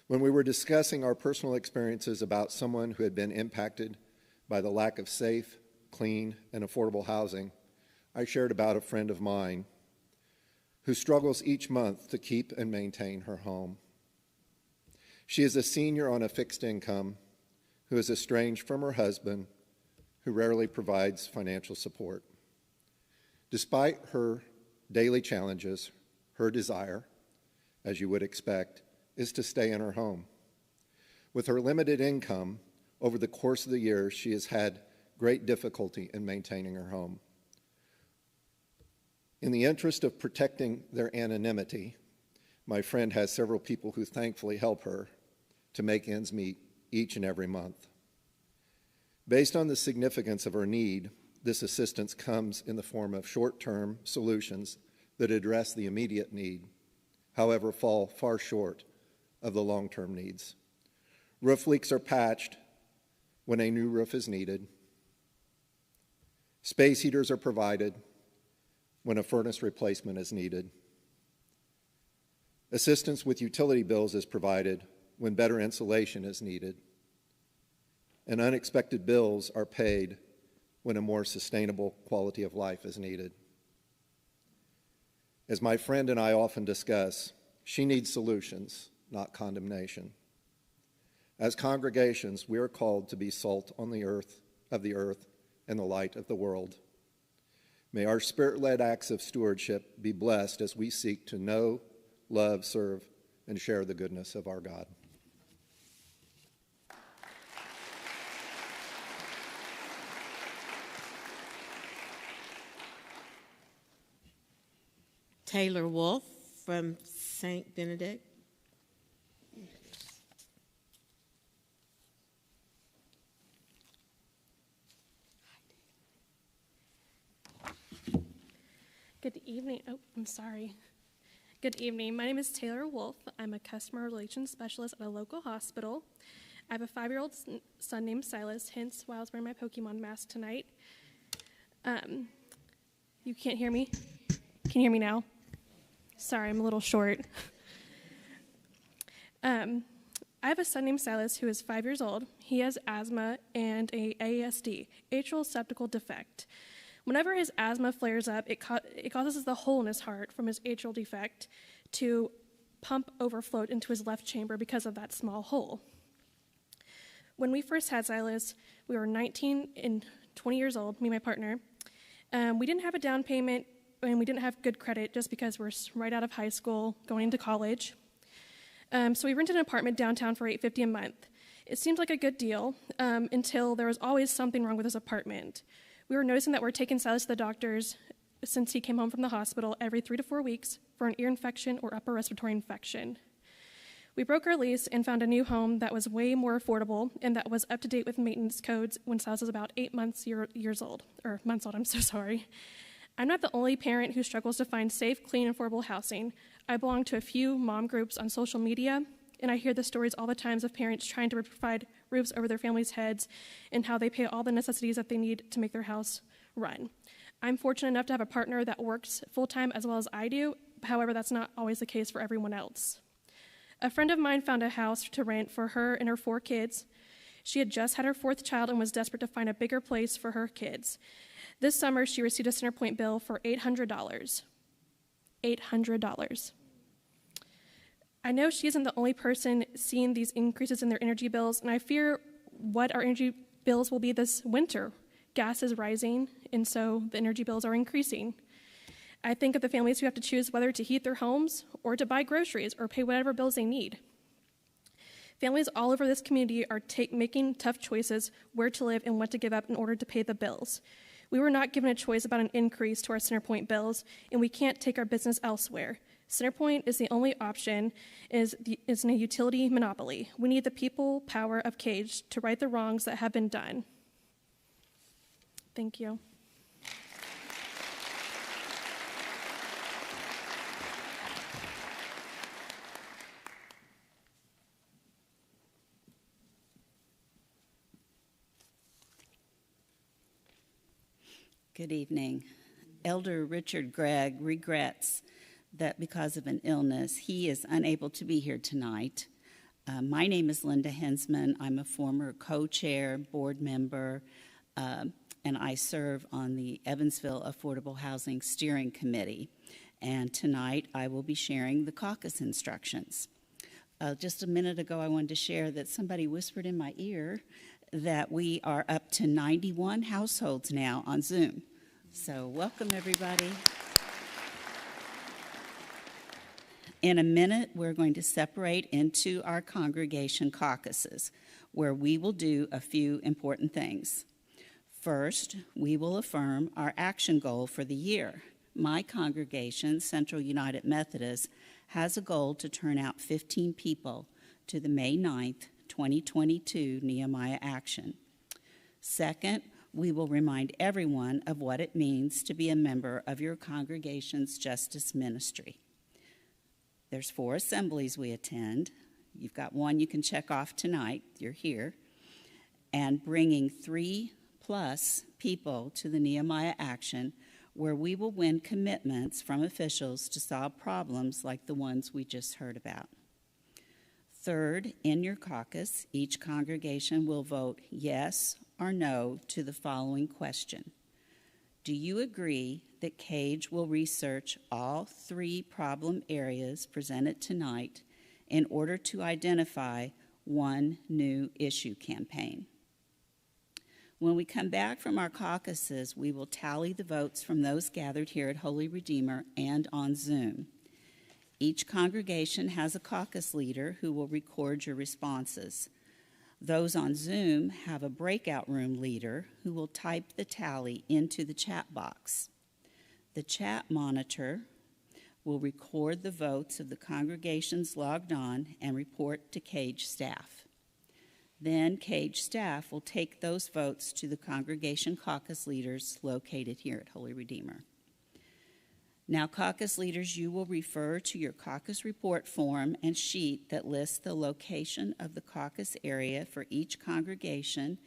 When we were discussing our personal experiences about someone who had been impacted by the lack of safe, clean, and affordable housing, I shared about a friend of mine who struggles each month to keep and maintain her home. She is a senior on a fixed income who is estranged from her husband, who rarely provides financial support. Despite her daily challenges, her desire, as you would expect, is to stay in her home. With her limited income, over the course of the years, she has had great difficulty in maintaining her home. In the interest of protecting their anonymity, my friend has several people who thankfully help her to make ends meet each and every month. Based on the significance of her need, this assistance comes in the form of short-term solutions that address the immediate need, however, fall far short of the long-term needs. Roof leaks are patched when a new roof is needed. Space heaters are provided when a furnace replacement is needed. Assistance with utility bills is provided when better insulation is needed. And unexpected bills are paid when a more sustainable quality of life is needed. As my friend and I often discuss, she needs solutions, not condemnation. As congregations, we are called to be salt on the earth, and the light of the world. May our spirit-led acts of stewardship be blessed as we seek to know, love, serve, and share the goodness of our God. Taylor Wolf from St. Benedict. Good evening. Oh, I'm sorry. Good evening. My name is Taylor Wolf. I'm a customer relations specialist at a local hospital. I have a 5-year-old son named Silas, hence why I was wearing my Pokemon mask tonight. You can't hear me? Can you hear me now? Sorry, I'm a little short. I have a son named Silas who is 5 years old. He has asthma and a ASD, atrial septal defect. Whenever his asthma flares up, it causes the hole in his heart from his atrial defect to pump overflow into his left chamber because of that small hole. When we first had Silas, we were 19 and 20 years old, me and my partner. We didn't have a down payment, and we didn't have good credit just because we're right out of high school, going into college. So we rented an apartment downtown for $850 a month. It seemed like a good deal until there was always something wrong with this apartment. We were noticing that we're taking Silas to the doctors since he came home from the hospital every 3 to 4 weeks for an ear infection or upper respiratory infection. We broke our lease and found a new home that was way more affordable and that was up to date with maintenance codes when Silas was about 8 months old, I'm so sorry. I'm not the only parent who struggles to find safe, clean, and affordable housing. I belong to a few mom groups on social media, and I hear the stories all the times of parents trying to provide roofs over their families' heads and how they pay all the necessities that they need to make their house run. I'm fortunate enough to have a partner that works full-time as well as I do. However, that's not always the case for everyone else. A friend of mine found a house to rent for her and her 4 kids. She had just had her 4th child and was desperate to find a bigger place for her kids. This summer, she received a CenterPoint bill for $800. $800. I know she isn't the only person seeing these increases in their energy bills, and I fear what our energy bills will be this winter. Gas is rising, and so the energy bills are increasing. I think of the families who have to choose whether to heat their homes or to buy groceries or pay whatever bills they need. Families all over this community are making tough choices where to live and what to give up in order to pay the bills. We were not given a choice about an increase to our CenterPoint bills, and we can't take our business elsewhere. CenterPoint is the only option, is in a utility monopoly. We need the people power of CAJE to right the wrongs that have been done. Thank you. Good evening. Elder Richard Gregg regrets that because of an illness, he is unable to be here tonight. My name is Linda Hensman. I'm a former co-chair, board member, and I serve on the Evansville Affordable Housing Steering Committee. And tonight I will be sharing the caucus instructions. Just a minute ago, I wanted to share that somebody whispered in my ear that we are up to 91 households now on Zoom. So welcome, everybody. In a minute, we're going to separate into our congregation caucuses, where we will do a few important things. First, we will affirm our action goal for the year. My congregation, Central United Methodist, has a goal to turn out 15 people to the May 9th, 2022 Nehemiah Action. Second, we will remind everyone of what it means to be a member of your congregation's justice ministry. There's 4 assemblies we attend. You've got one you can check off tonight. You're here. And bringing 3+ people to the Nehemiah Action, where we will win commitments from officials to solve problems like the ones we just heard about. Third, in your caucus, each congregation will vote yes or no to the following question. Do you agree that CAJE will research all 3 problem areas presented tonight in order to identify one new issue campaign? When we come back from our caucuses, we will tally the votes from those gathered here at Holy Redeemer and on Zoom. Each congregation has a caucus leader who will record your responses. Those on Zoom have a breakout room leader who will type the tally into the chat box. The chat monitor will record the votes of the congregations logged on and report to CAJE staff. Then CAJE staff will take those votes to the congregation caucus leaders located here at Holy Redeemer. Now, caucus leaders, you will refer to your caucus report form and sheet that lists the location of the caucus area for each congregation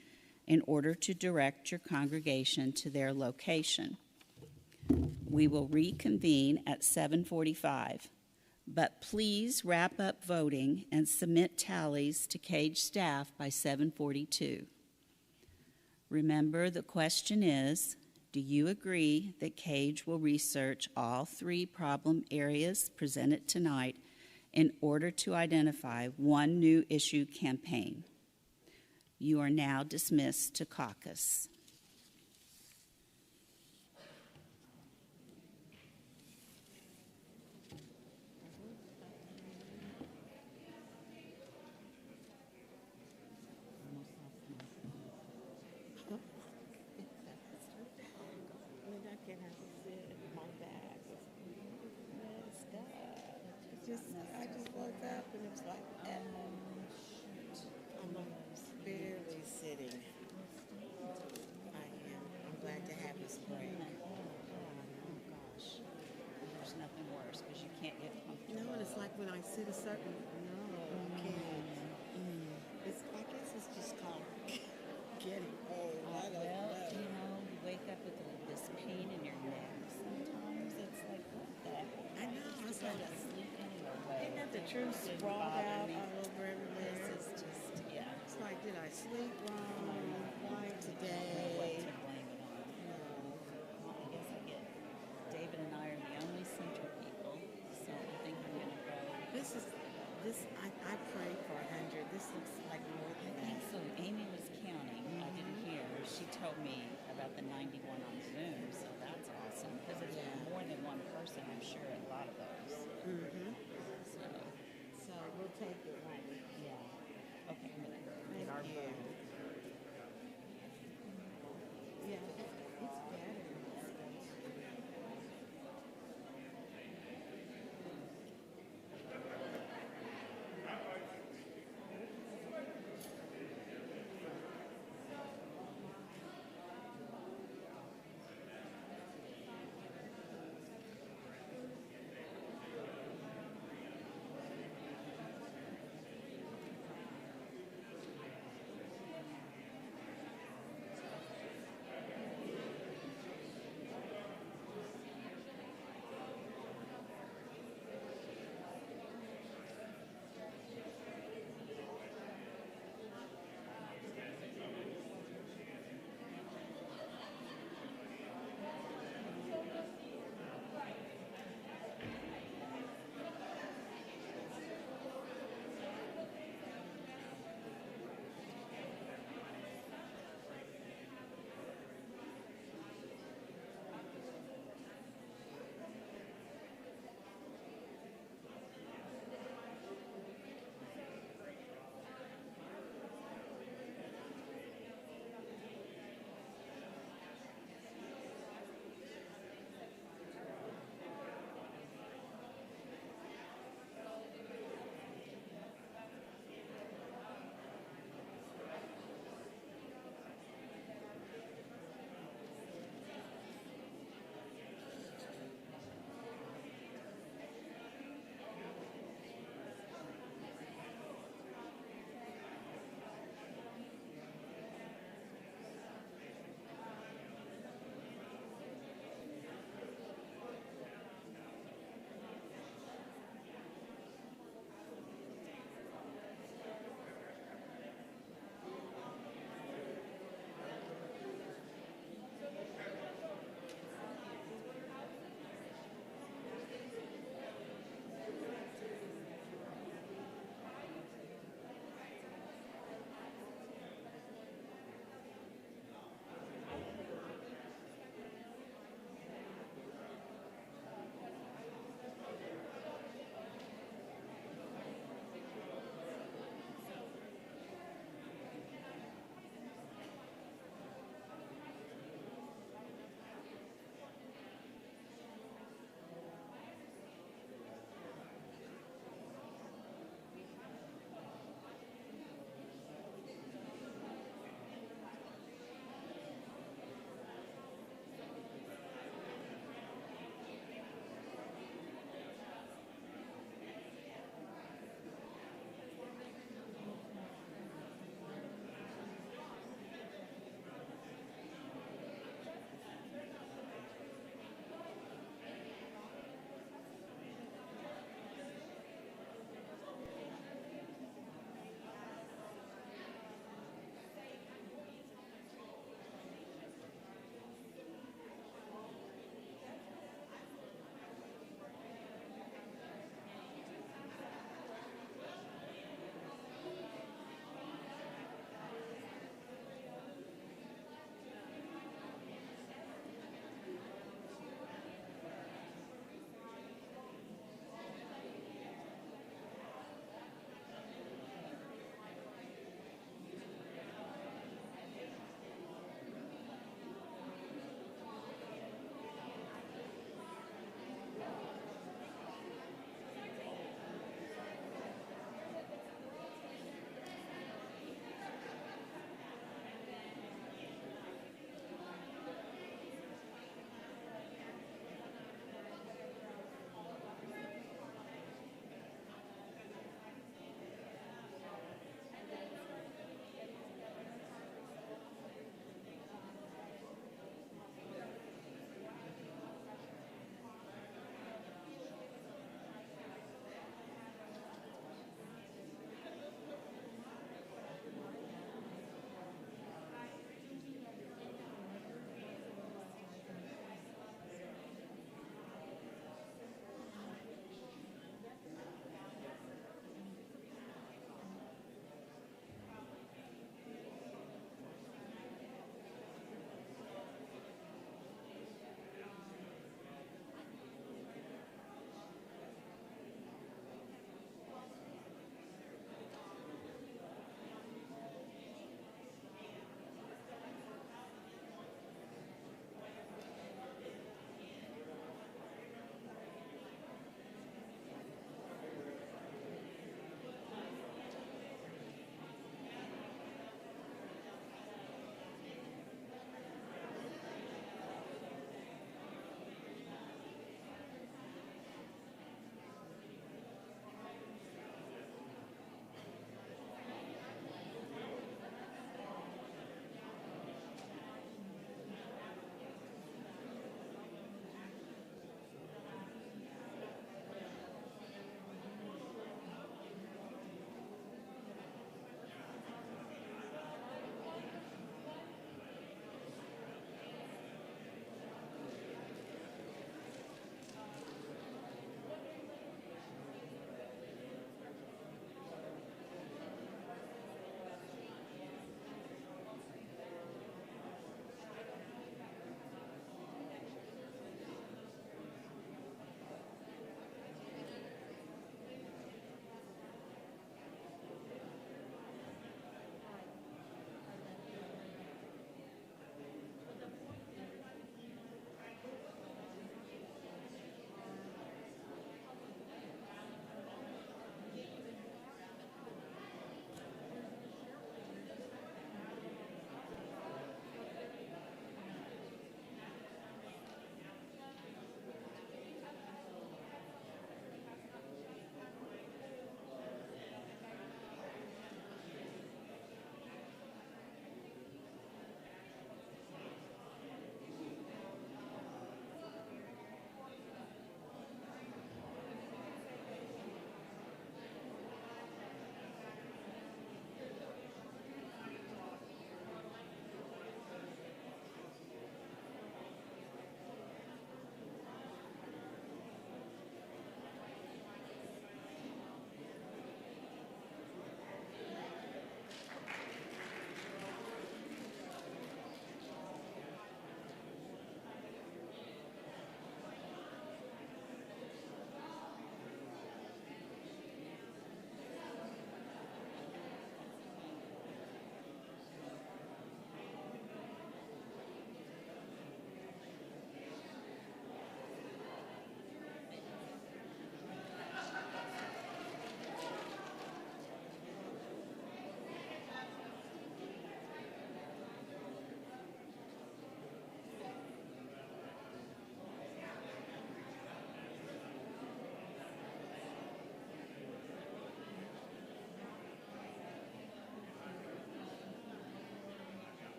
in order to direct your congregation to their location. We will reconvene at 7:45, but please wrap up voting and submit tallies to CAJE staff by 7:42. Remember, the question is, do you agree that CAJE will research all 3 problem areas presented tonight in order to identify one new issue campaign? You are now dismissed to caucus. I just woke up and it's like, I'm barely sitting. I am. I'm glad to have this break. Oh, gosh. There's nothing worse because you can't get comfortable. No, and it's like when I sit a certain, no, I guess it's just called getting old. I don't know. You know, you wake up with this pain in your neck. Sometimes it's like, what the heck? I know. It's Go like, to sleep anyway. isn't that the truth Didn't sprawled bother out me. all over everywhere? This is just, yeah. It's like, did I sleep wrong? Why What today? to blame it on. No. Well, I guess I get David and I are the only center people, so I think I'm gonna go. I prayed for 100. This looks like more I than think that. so. Amy was counting. I didn't hear. She told me about the 91 on Zoom, so that's awesome because it's more than one person. I'm sure at a lot of those. So So we'll take it right. yeah. Okay, I'm gonna Thank get our you. vote. Yeah, it's better.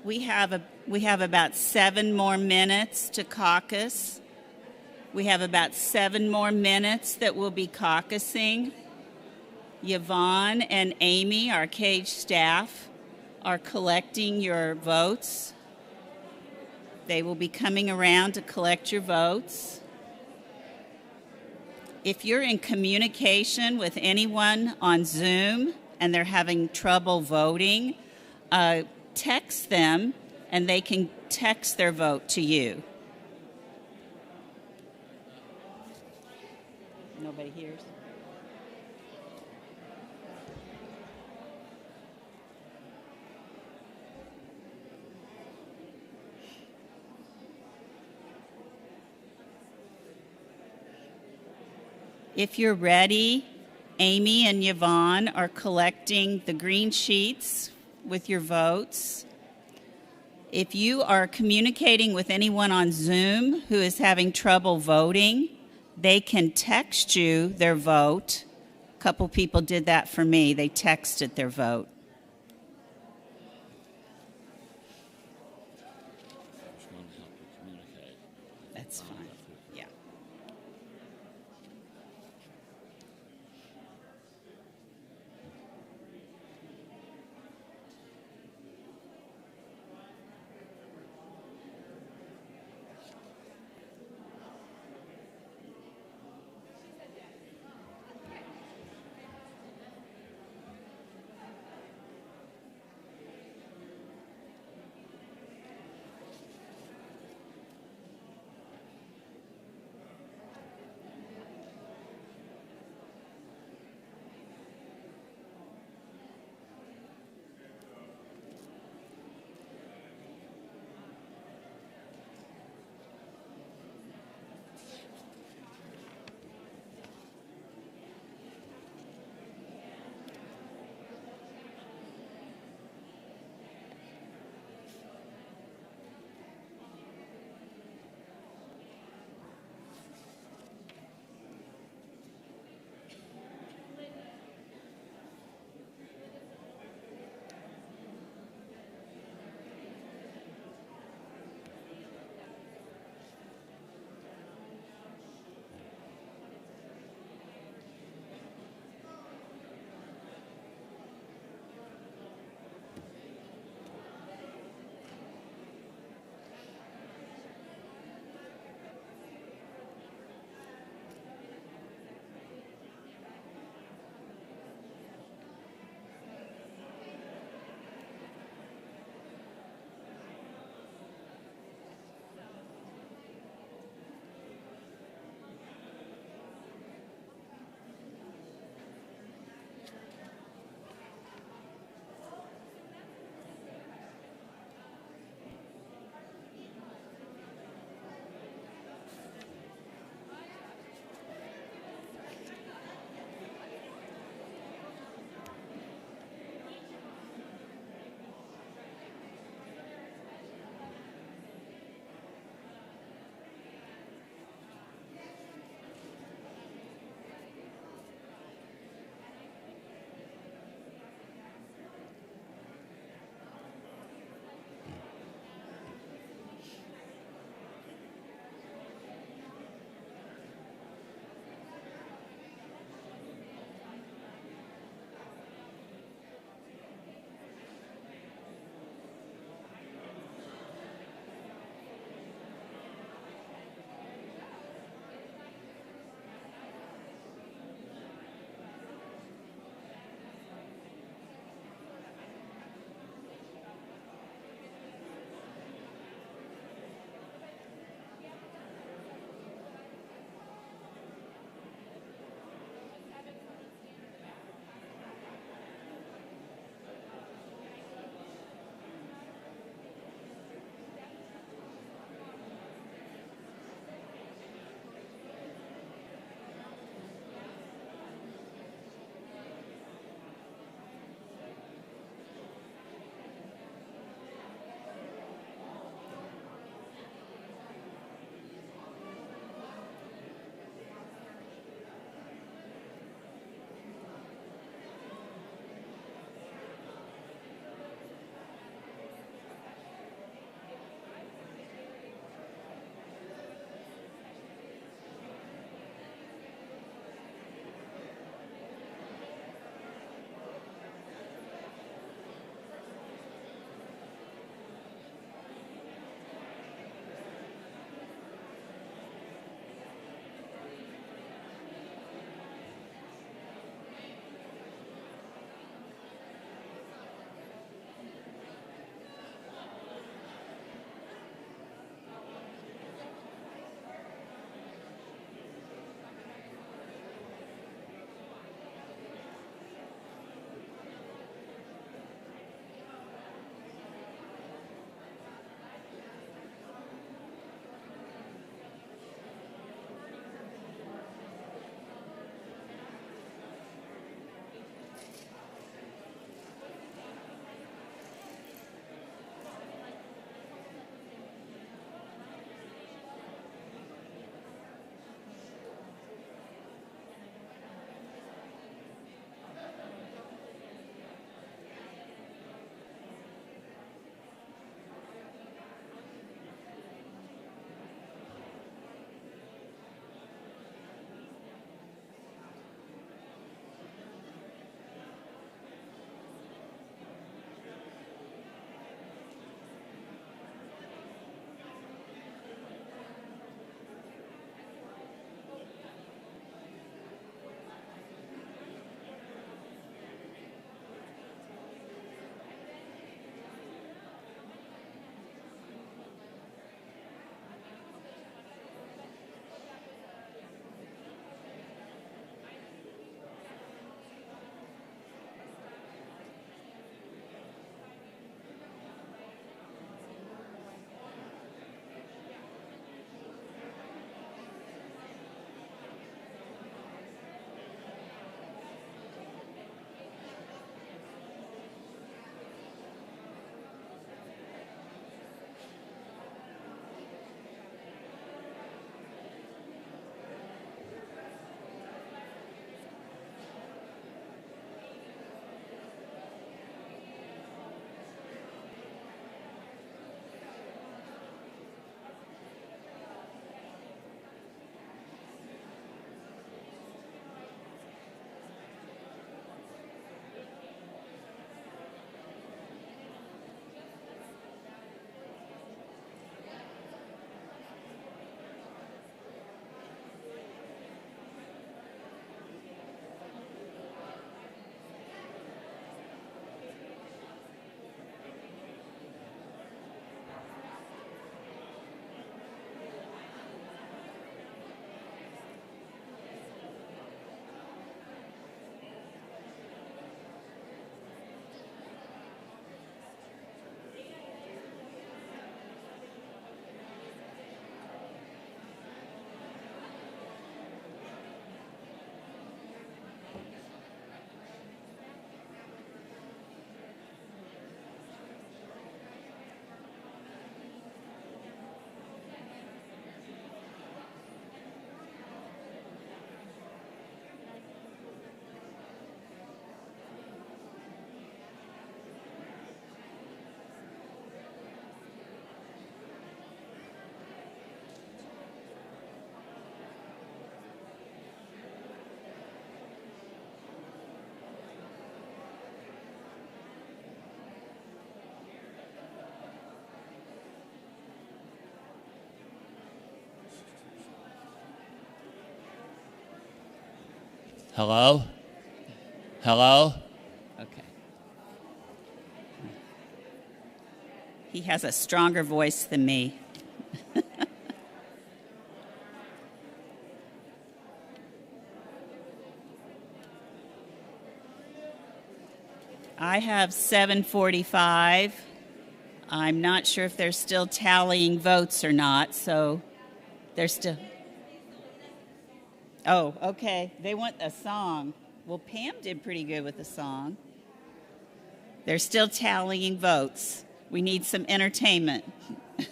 We have about 7 more minutes to caucus. We have about 7 more minutes that we'll be caucusing. Yvonne and Amy, our CAJE staff, are collecting your votes. They will be coming around to collect your votes. If you're in communication with anyone on Zoom and they're having trouble voting, text them and they can text their vote to you. Nobody hears? If you're ready, Amy and Yvonne are collecting the green sheets with your votes. If you are communicating with anyone on Zoom who is having trouble voting, they can text you their vote. A couple people did that for me. They texted their vote. That's fine. Yeah. Hello? Hello? Okay. He has a stronger voice than me. I have 7:45. I'm not sure if they're still tallying votes or not, so they're still. Oh, okay. They want a song. Well, Pam did pretty good with the song. They're still tallying votes. We need some entertainment. I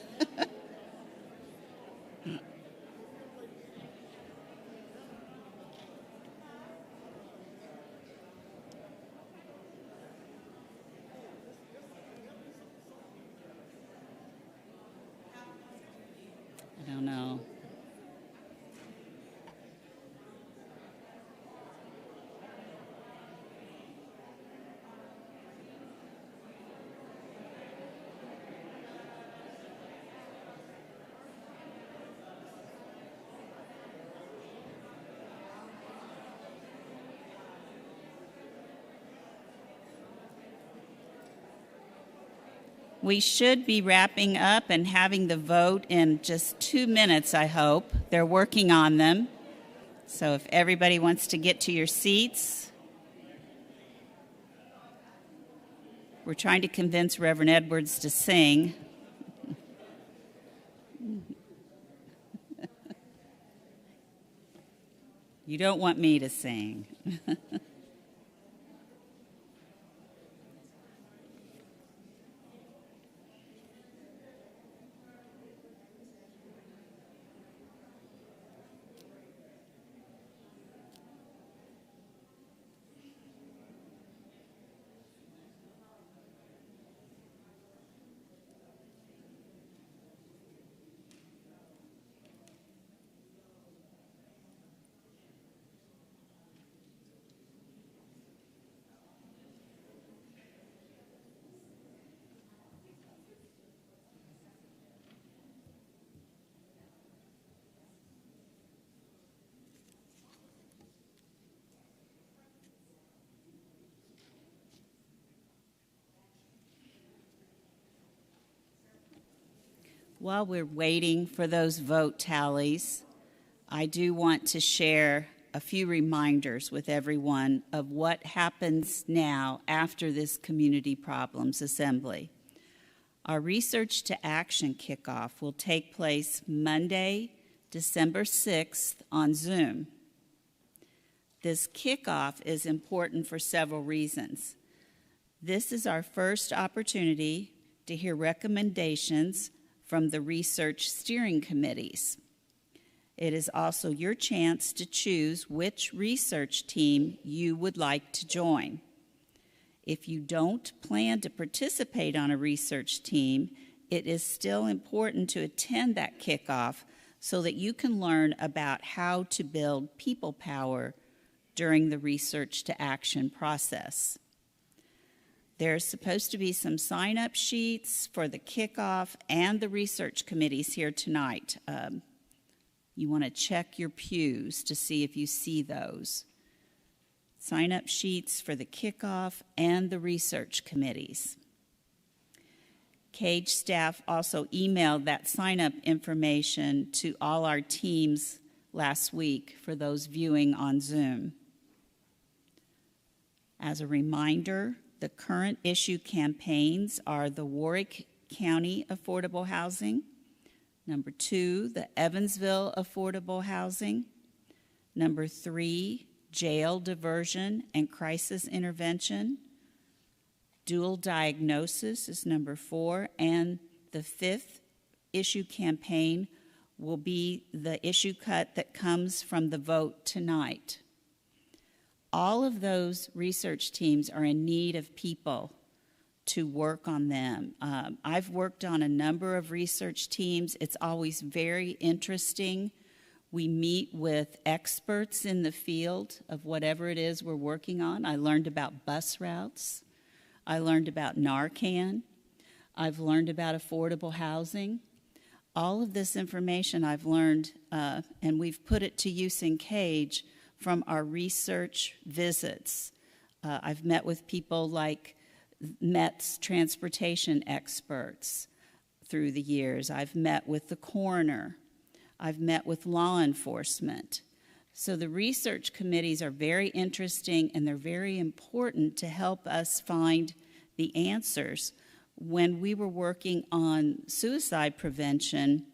don't know. We should be wrapping up and having the vote in just 2 minutes, I hope. They're working on them. So if everybody wants to get to your seats. We're trying to convince Reverend Edwards to sing. You don't want me to sing. While we're waiting for those vote tallies, I do want to share a few reminders with everyone of what happens now after this Community Problems Assembly. Our Research to Action kickoff will take place Monday, December 6th on Zoom. This kickoff is important for several reasons. This is our first opportunity to hear recommendations from the research steering committees. It is also your chance to choose which research team you would like to join. If you don't plan to participate on a research team, it is still important to attend that kickoff so that you can learn about how to build people power during the research to action process. There's supposed to be some sign-up sheets for the kickoff and the research committees here tonight. You want to check your pews to see if you see those. Sign-up sheets for the kickoff and the research committees. CAJE staff also emailed that sign-up information to all our teams last week for those viewing on Zoom. As a reminder, the current issue campaigns are the Warwick County Affordable Housing, number 2, the Evansville Affordable Housing, number 3, Jail Diversion and Crisis Intervention, Dual Diagnosis is number 4, and the 5th issue campaign will be the issue cut that comes from the vote tonight. All of those research teams are in need of people to work on them. I've worked on a number of research teams. It's always very interesting. We meet with experts in the field of whatever it is we're working on. I learned about bus routes. I learned about Narcan. I've learned about affordable housing. All of this information I've learned, and we've put it to use in CAJE, from our research visits. I've met with people like Met's transportation experts through the years. I've met with the coroner. I've met with law enforcement. So the research committees are very interesting, and they're very important to help us find the answers. When we were working on suicide prevention,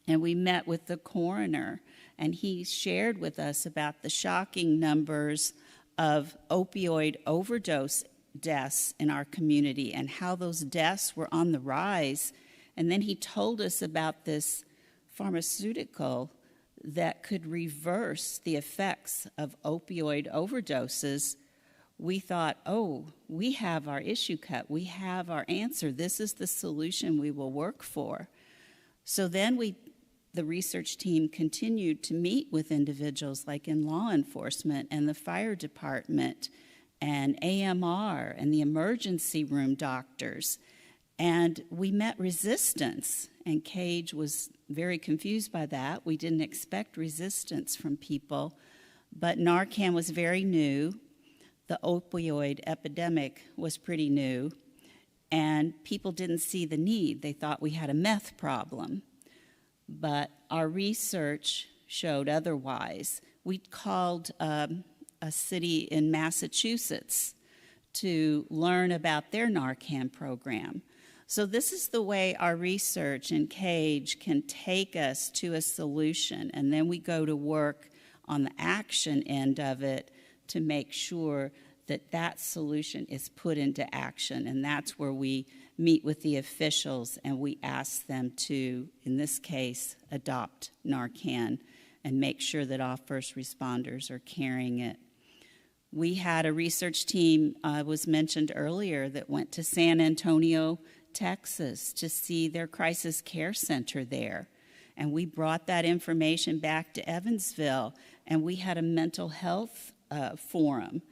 and we met with the coroner, and he shared with us about the shocking numbers of opioid overdose deaths in our community and how those deaths were on the rise. And then he told us about this pharmaceutical that could reverse the effects of opioid overdoses. We thought, oh, we have our issue cut. We have our answer. This is the solution we will work for. So then the research team continued to meet with individuals like in law enforcement and the fire department and AMR and the emergency room doctors. And we met resistance, and CAJE was very confused by that. We didn't expect resistance from people, but Narcan was very new. The opioid epidemic was pretty new, and people didn't see the need. They thought we had a meth problem, but our research showed otherwise. We called a city in Massachusetts to learn about their Narcan program. So this is the way our research in CAJE can take us to a solution, and then we go to work on the action end of it to make sure that that solution is put into action, and that's where we meet with the officials and we ask them to, in this case, adopt Narcan and make sure that all first responders are carrying it. We had a research team, was mentioned earlier, that went to San Antonio, Texas, to see their crisis care center there. And we brought that information back to Evansville, and we had a mental health forum,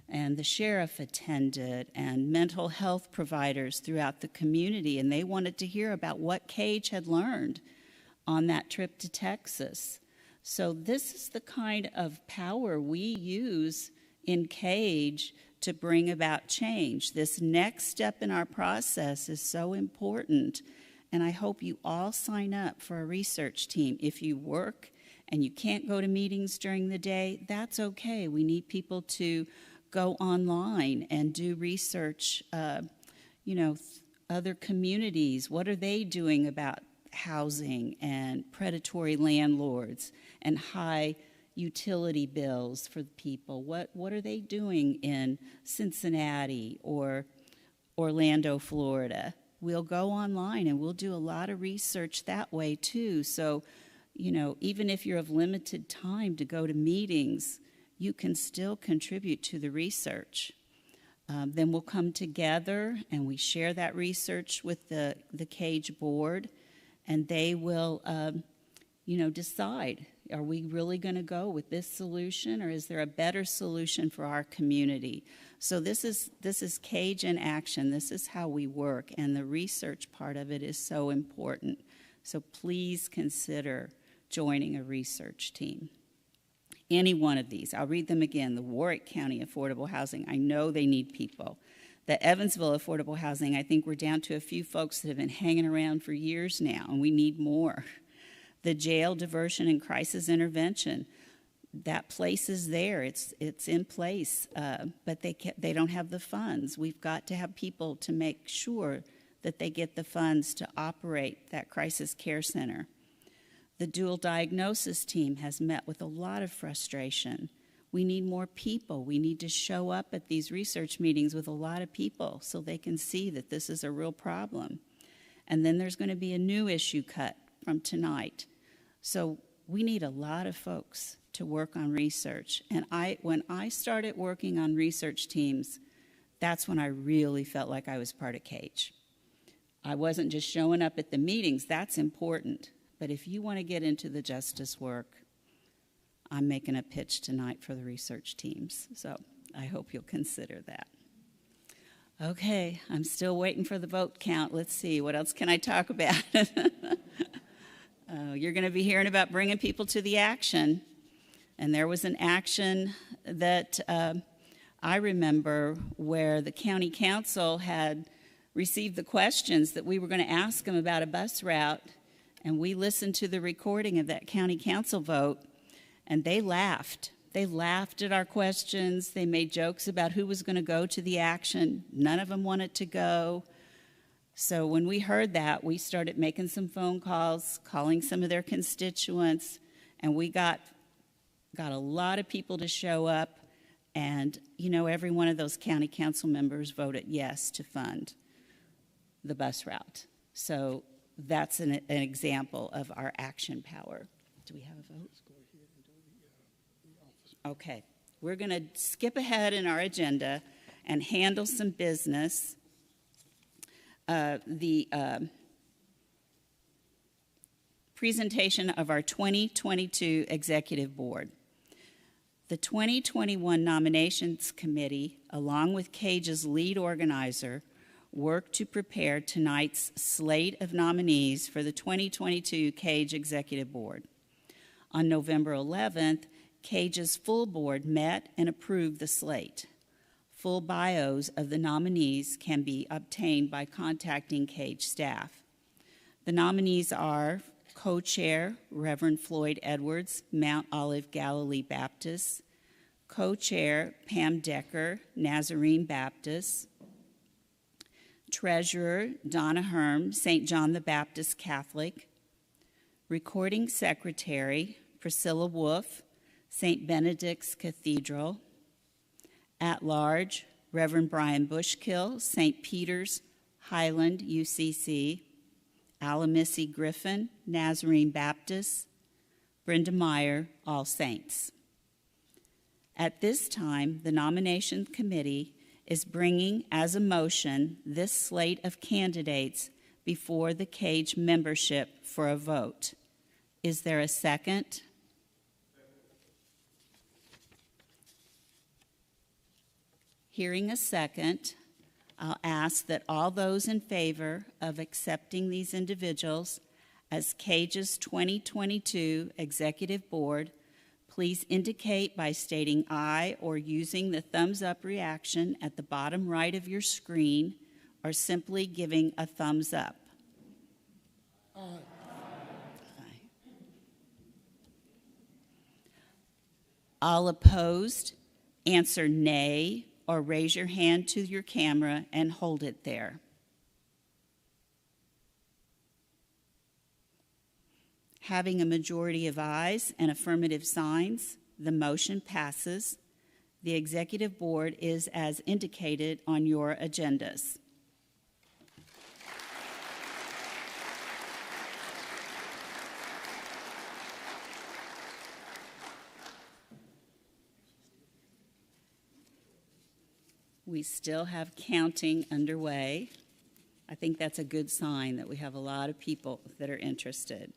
and the sheriff attended, and mental health providers throughout the community, and they wanted to hear about what CAJE had learned on that trip to Texas. So this is the kind of power we use in CAJE to bring about change. This next step in our process is so important, and I hope you all sign up for a research team. If you work and you can't go to meetings during the day, that's okay. We need people to go online and do research, other communities. What are they doing about housing and predatory landlords and high utility bills for the people? What are they doing in Cincinnati or Orlando, Florida? We'll go online and we'll do a lot of research that way too. So, even if you're of limited time to go to meetings, you can still contribute to the research. Then we'll come together and we share that research with the CAJE board, and they will, decide, are we really going to go with this solution, or is there a better solution for our community? So this is CAJE in action. This is how we work, and the research part of it is so important. So please consider joining a research team. Any one of these. I'll read them again. The Warwick County Affordable Housing, I know they need people. The Evansville Affordable Housing, I think we're down to a few folks that have been hanging around for years now, and we need more. The Jail Diversion and Crisis Intervention, that place is there. It's in place, but they don't have the funds. We've got to have people to make sure that they get the funds to operate that crisis care center. The dual diagnosis team has met with a lot of frustration. We need more people. We need to show up at these research meetings with a lot of people so they can see that this is a real problem. And then there's going to be a new issue cut from tonight. So we need a lot of folks to work on research. And when I started working on research teams, that's when I really felt like I was part of CAJE. I wasn't just showing up at the meetings. That's important. But if you want to get into the justice work, I'm making a pitch tonight for the research teams. So I hope you'll consider that. Okay, I'm still waiting for the vote count. Let's see, what else can I talk about? You're going to be hearing about bringing people to the action. And there was an action that I remember where the county council had received the questions that we were going to ask them about a bus route, and we listened to the recording of that county council vote, and they laughed. They laughed at our questions. They made jokes about who was going to go to the action. None of them wanted to go. So when we heard that, we started making some phone calls, calling some of their constituents, and we got a lot of people to show up. And, you know, every one of those county council members voted yes to fund the bus route. So that's an example of our action power. Do we have a vote? Okay. We're going to skip ahead in our agenda and handle some business. The presentation of our 2022 Executive Board. The 2021 Nominations Committee, along with CAJE's lead organizer, worked to prepare tonight's slate of nominees for the 2022 CAJE Executive Board. On November 11th, CAJE's full board met and approved the slate. Full bios of the nominees can be obtained by contacting CAJE staff. The nominees are Co-Chair Reverend Floyd Edwards, Mount Olive Galilee Baptist, Co-Chair Pam Decker, Nazarene Baptist, Treasurer Donna Herm, St. John the Baptist Catholic, Recording Secretary Priscilla Wolf, St. Benedict's Cathedral, At-Large Reverend Brian Bushkill, St. Peter's Highland UCC, Alamissy Griffin, Nazarene Baptist, Brenda Meyer, All Saints. At this time, the nomination committee is bringing as a motion this slate of candidates before the CAJE membership for a vote. Is there a second? Hearing a second, I'll ask that all those in favor of accepting these individuals as CAJE's 2022 Executive Board, please indicate by stating aye or using the thumbs up reaction at the bottom right of your screen, or simply giving a thumbs up. Aye. All opposed, answer nay or raise your hand to your camera and hold it there. Having a majority of ayes and affirmative signs, the motion passes. The Executive Board is as indicated on your agendas. We still have counting underway. I think that's a good sign that we have a lot of people that are interested.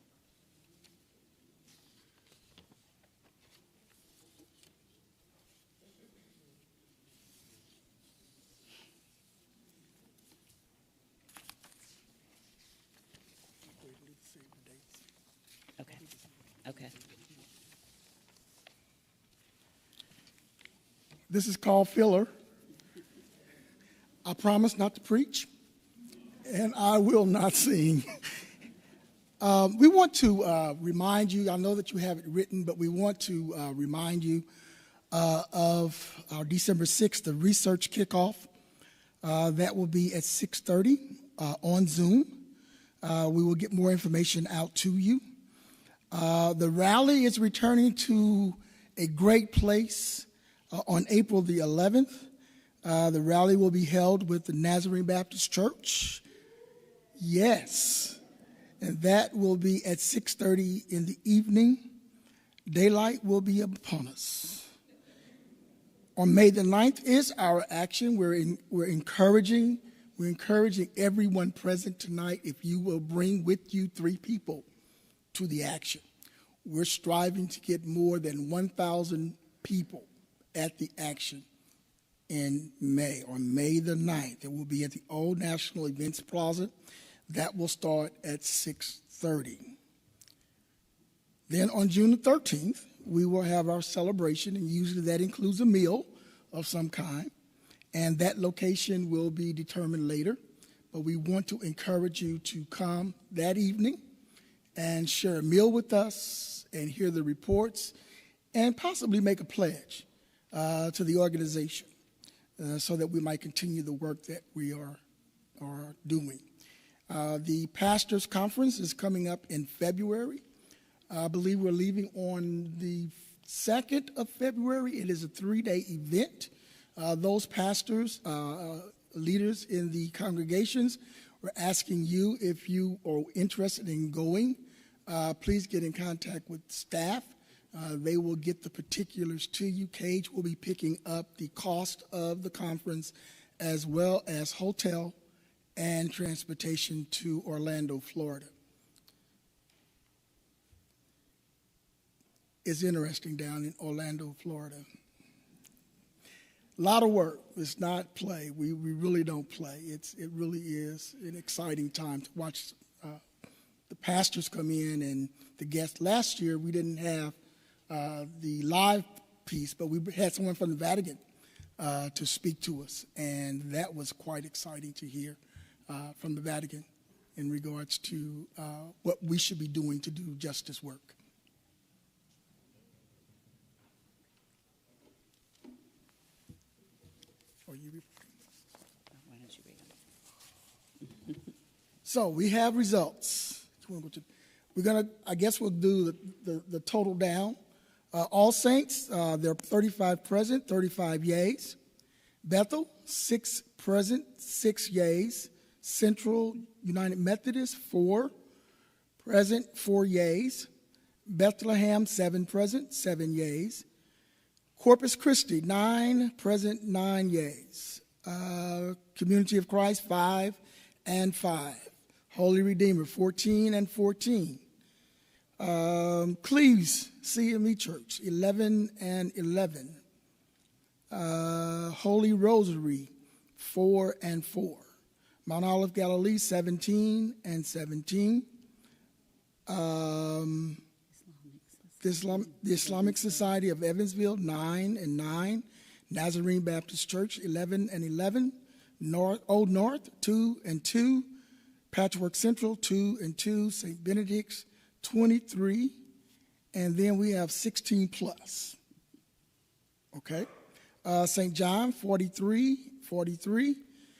Okay. This is called filler. I promise not to preach, and I will not sing. We want to remind you, I know that you have it written, but we want to remind you of our December 6th, the research kickoff. That will be at 6:30 on Zoom. We will get more information out to you. The rally is returning to a great place on April the 11th. The rally will be held with the Nazarene Baptist Church. Yes. And that will be at 6:30 in the evening. Daylight will be upon us. On May the 9th is our action. We're encouraging everyone present tonight, if you will bring with you 3 people to the action. We're striving to get more than 1,000 people at the action in May. On May the 9th, it will be at the Old National Events Plaza. That will start at 6:30. Then on June the 13th, we will have our celebration, and usually that includes a meal of some kind, and that location will be determined later. But we want to encourage you to come that evening and share a meal with us and hear the reports and possibly make a pledge to the organization so that we might continue the work that we are doing. The Pastors Conference is coming up in February. I believe we're leaving on the 2nd of February. It is a 3-day event. Those pastors, leaders in the congregations, we're asking you if you are interested in going. Please get in contact with staff. They will get the particulars to you. CAJE will be picking up the cost of the conference as well as hotel and transportation to Orlando, Florida. It's interesting down in Orlando, Florida. A lot of work. It's not play. We really don't play. It really is an exciting time to watch the pastors come in and the guests. Last year we didn't have the live piece, but we had someone from the Vatican to speak to us, and that was quite exciting to hear from the Vatican in regards to what we should be doing to do justice work. Why don't you read them? So we have results. I guess we'll do the total down. All Saints, there are 35 present, 35 yeas. Bethel, 6 present, 6 yeas. Central United Methodist, 4 present, 4 yeas. Bethlehem, 7 present, 7 yeas. Corpus Christi, 9 present, 9 yeas. Community of Christ, 5 and 5. Holy Redeemer, 14 and 14. Cleves CME Church, 11 and 11. Holy Rosary, 4 and 4. Mount Olive Galilee, 17 and 17. The Islamic Society of Evansville, 9 and 9. Nazarene Baptist Church, 11 and 11. Old North, 2 and 2. Patchwork Central, 2 and 2. St. Benedict's, 23. And then we have 16 plus. Okay. St. John, 43, 43.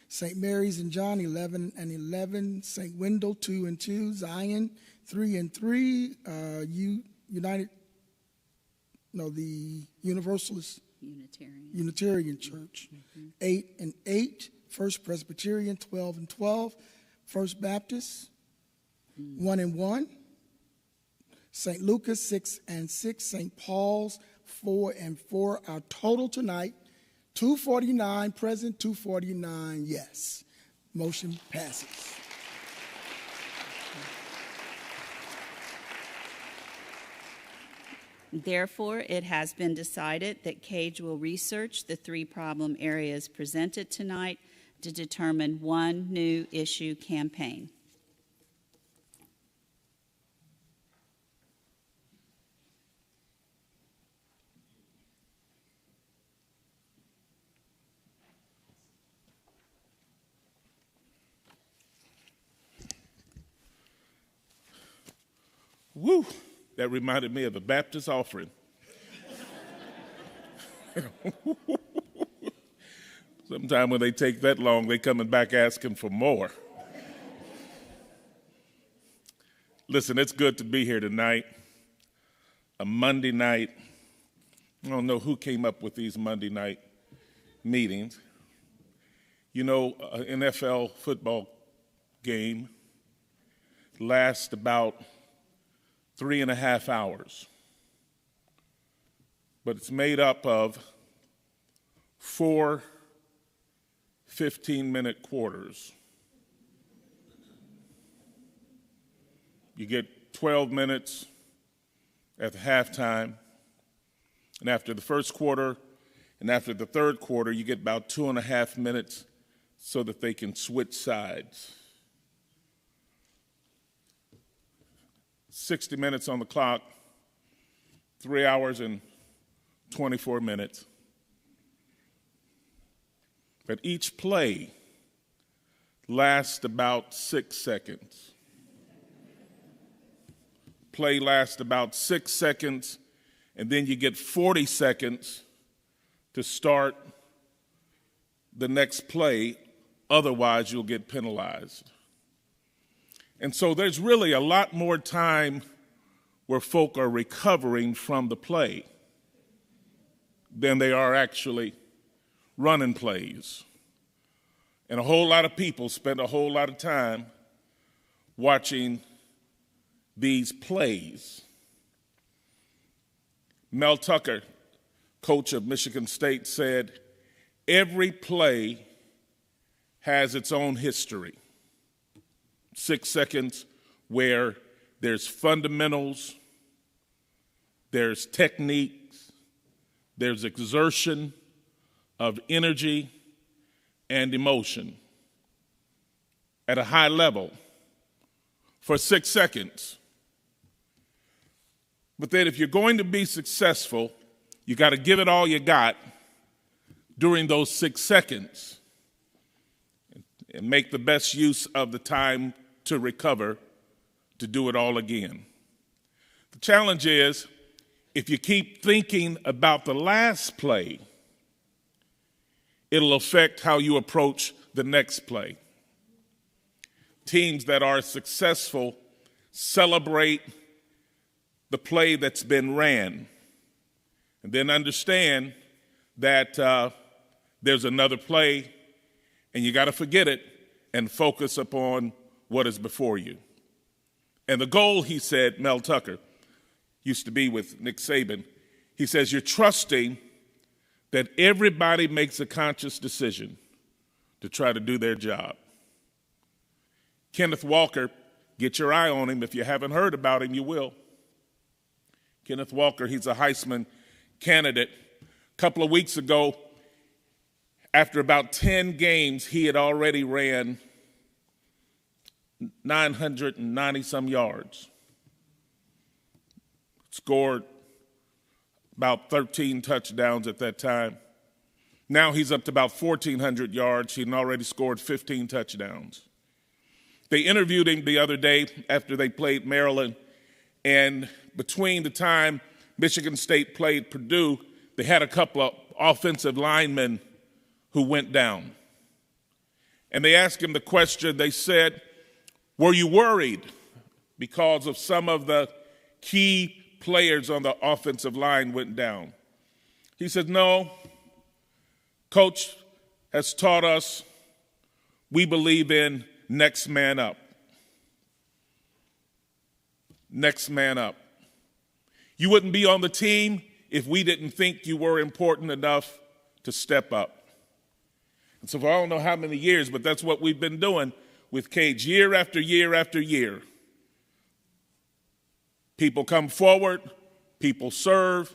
St. Mary's and John, 11 and 11. St. Wendell, 2 and 2. Zion, 3 and 3. The Universalist Unitarian Church, 8 and 8. First Presbyterian, 12 and 12. First Baptist, 1 and 1. St. Lucas, 6 and 6. St. Paul's, 4 and 4. Our total tonight, 249 present, 249 yes. Motion passes. Therefore, it has been decided that CAJE will research the 3 problem areas presented tonight to determine one new issue campaign. Woo! That reminded me of the Baptist offering. Sometimes when they take that long, they coming back asking for more. Listen, it's good to be here tonight. A Monday night. I don't know who came up with these Monday night meetings. You know, an NFL football game lasts about 3.5 hours. But it's made up of 4 15-minute quarters. You get 12 minutes at the halftime, and after the first quarter and after the third quarter, you get about 2.5 minutes so that they can switch sides. 60 minutes on the clock, 3 hours and 24 minutes. But each play lasts about 6 seconds. Play lasts about 6 seconds, and then you get 40 seconds to start the next play. Otherwise, you'll get penalized. And so there's really a lot more time where folk are recovering from the play than they are actually running plays. And a whole lot of people spend a whole lot of time watching these plays. Mel Tucker, coach of Michigan State, said, every play has its own history. 6 seconds where there's fundamentals, there's techniques, there's exertion of energy and emotion at a high level for 6 seconds. But then if you're going to be successful, you got to give it all you got during those 6 seconds and make the best use of the time to recover to do it all again. The challenge is, if you keep thinking about the last play, it'll affect how you approach the next play. Teams that are successful celebrate the play that's been ran, and then understand that there's another play, and you got to forget it and focus upon what is before you. And the goal, he said, Mel Tucker, used to be with Nick Saban, he says, you're trusting that everybody makes a conscious decision to try to do their job. Kenneth Walker, get your eye on him. If you haven't heard about him, you will. Kenneth Walker, he's a Heisman candidate. A couple of weeks ago, after about 10 games, he had already ran 990-some yards, scored about 13 touchdowns at that time. Now he's up to about 1,400 yards. He'd already scored 15 touchdowns. They interviewed him the other day after they played Maryland, and between the time Michigan State played Purdue, they had a couple of offensive linemen who went down. And they asked him the question, they said, were you worried because of some of the key players on the offensive line went down? He said, no. Coach has taught us we believe in next man up. Next man up. You wouldn't be on the team if we didn't think you were important enough to step up. And so for I don't know how many years, but that's what we've been doing with CAJE year after year after year. People come forward, people serve,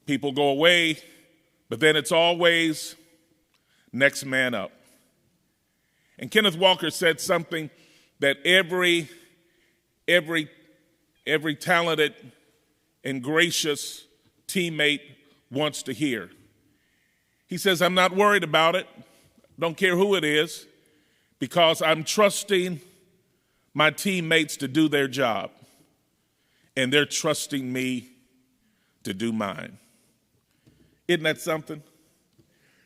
people go away, but then it's always next man up. And Kenneth Walker said something that every talented and gracious teammate wants to hear. He says, I'm not worried about it, don't care who it is, because I'm trusting my teammates to do their job, and they're trusting me to do mine. Isn't that something?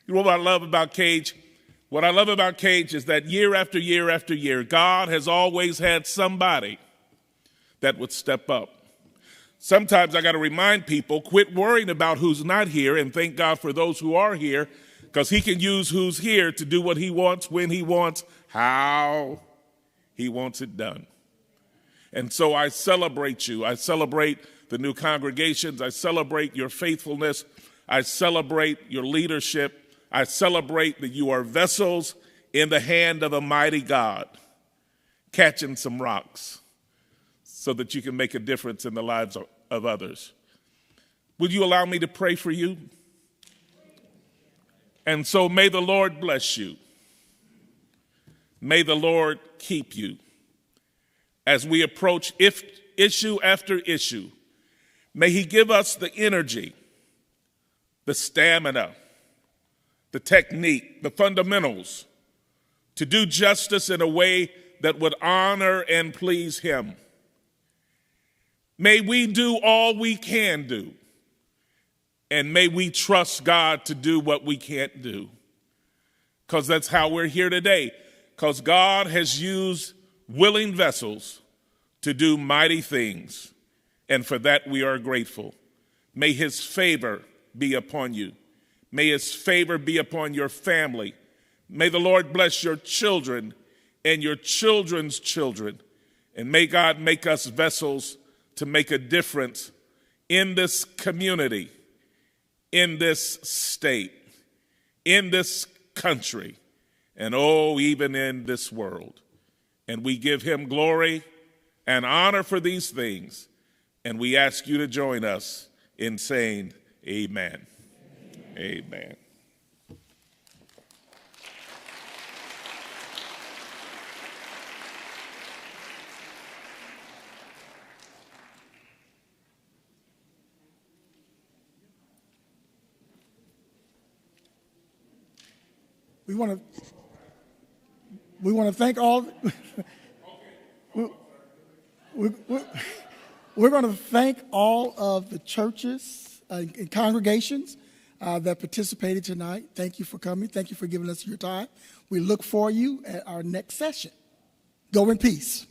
You know what I love about CAJE? What I love about CAJE is that year after year after year, God has always had somebody that would step up. Sometimes I got to remind people, quit worrying about who's not here and thank God for those who are here, because he can use who's here to do what he wants, when he wants, how he wants it done. And so I celebrate you. I celebrate the new congregations. I celebrate your faithfulness. I celebrate your leadership. I celebrate that you are vessels in the hand of a mighty God, catching some rocks so that you can make a difference in the lives of others. Would you allow me to pray for you? And so may the Lord bless you. May the Lord keep you as we approach issue after issue. May he give us the energy, the stamina, the technique, the fundamentals to do justice in a way that would honor and please him. May we do all we can do, and may we trust God to do what we can't do, because that's how we're here today, because God has used willing vessels to do mighty things, and for that we are grateful. May his favor be upon you. May his favor be upon your family. May the Lord bless your children and your children's children. And may God make us vessels to make a difference in this community, in this state, in this country, and even in this world. And we give him glory and honor for these things. And we ask you to join us in saying amen. Amen. We want to thank all. We're going to thank all of the churches and congregations that participated tonight. Thank you for coming. Thank you for giving us your time. We look for you at our next session. Go in peace.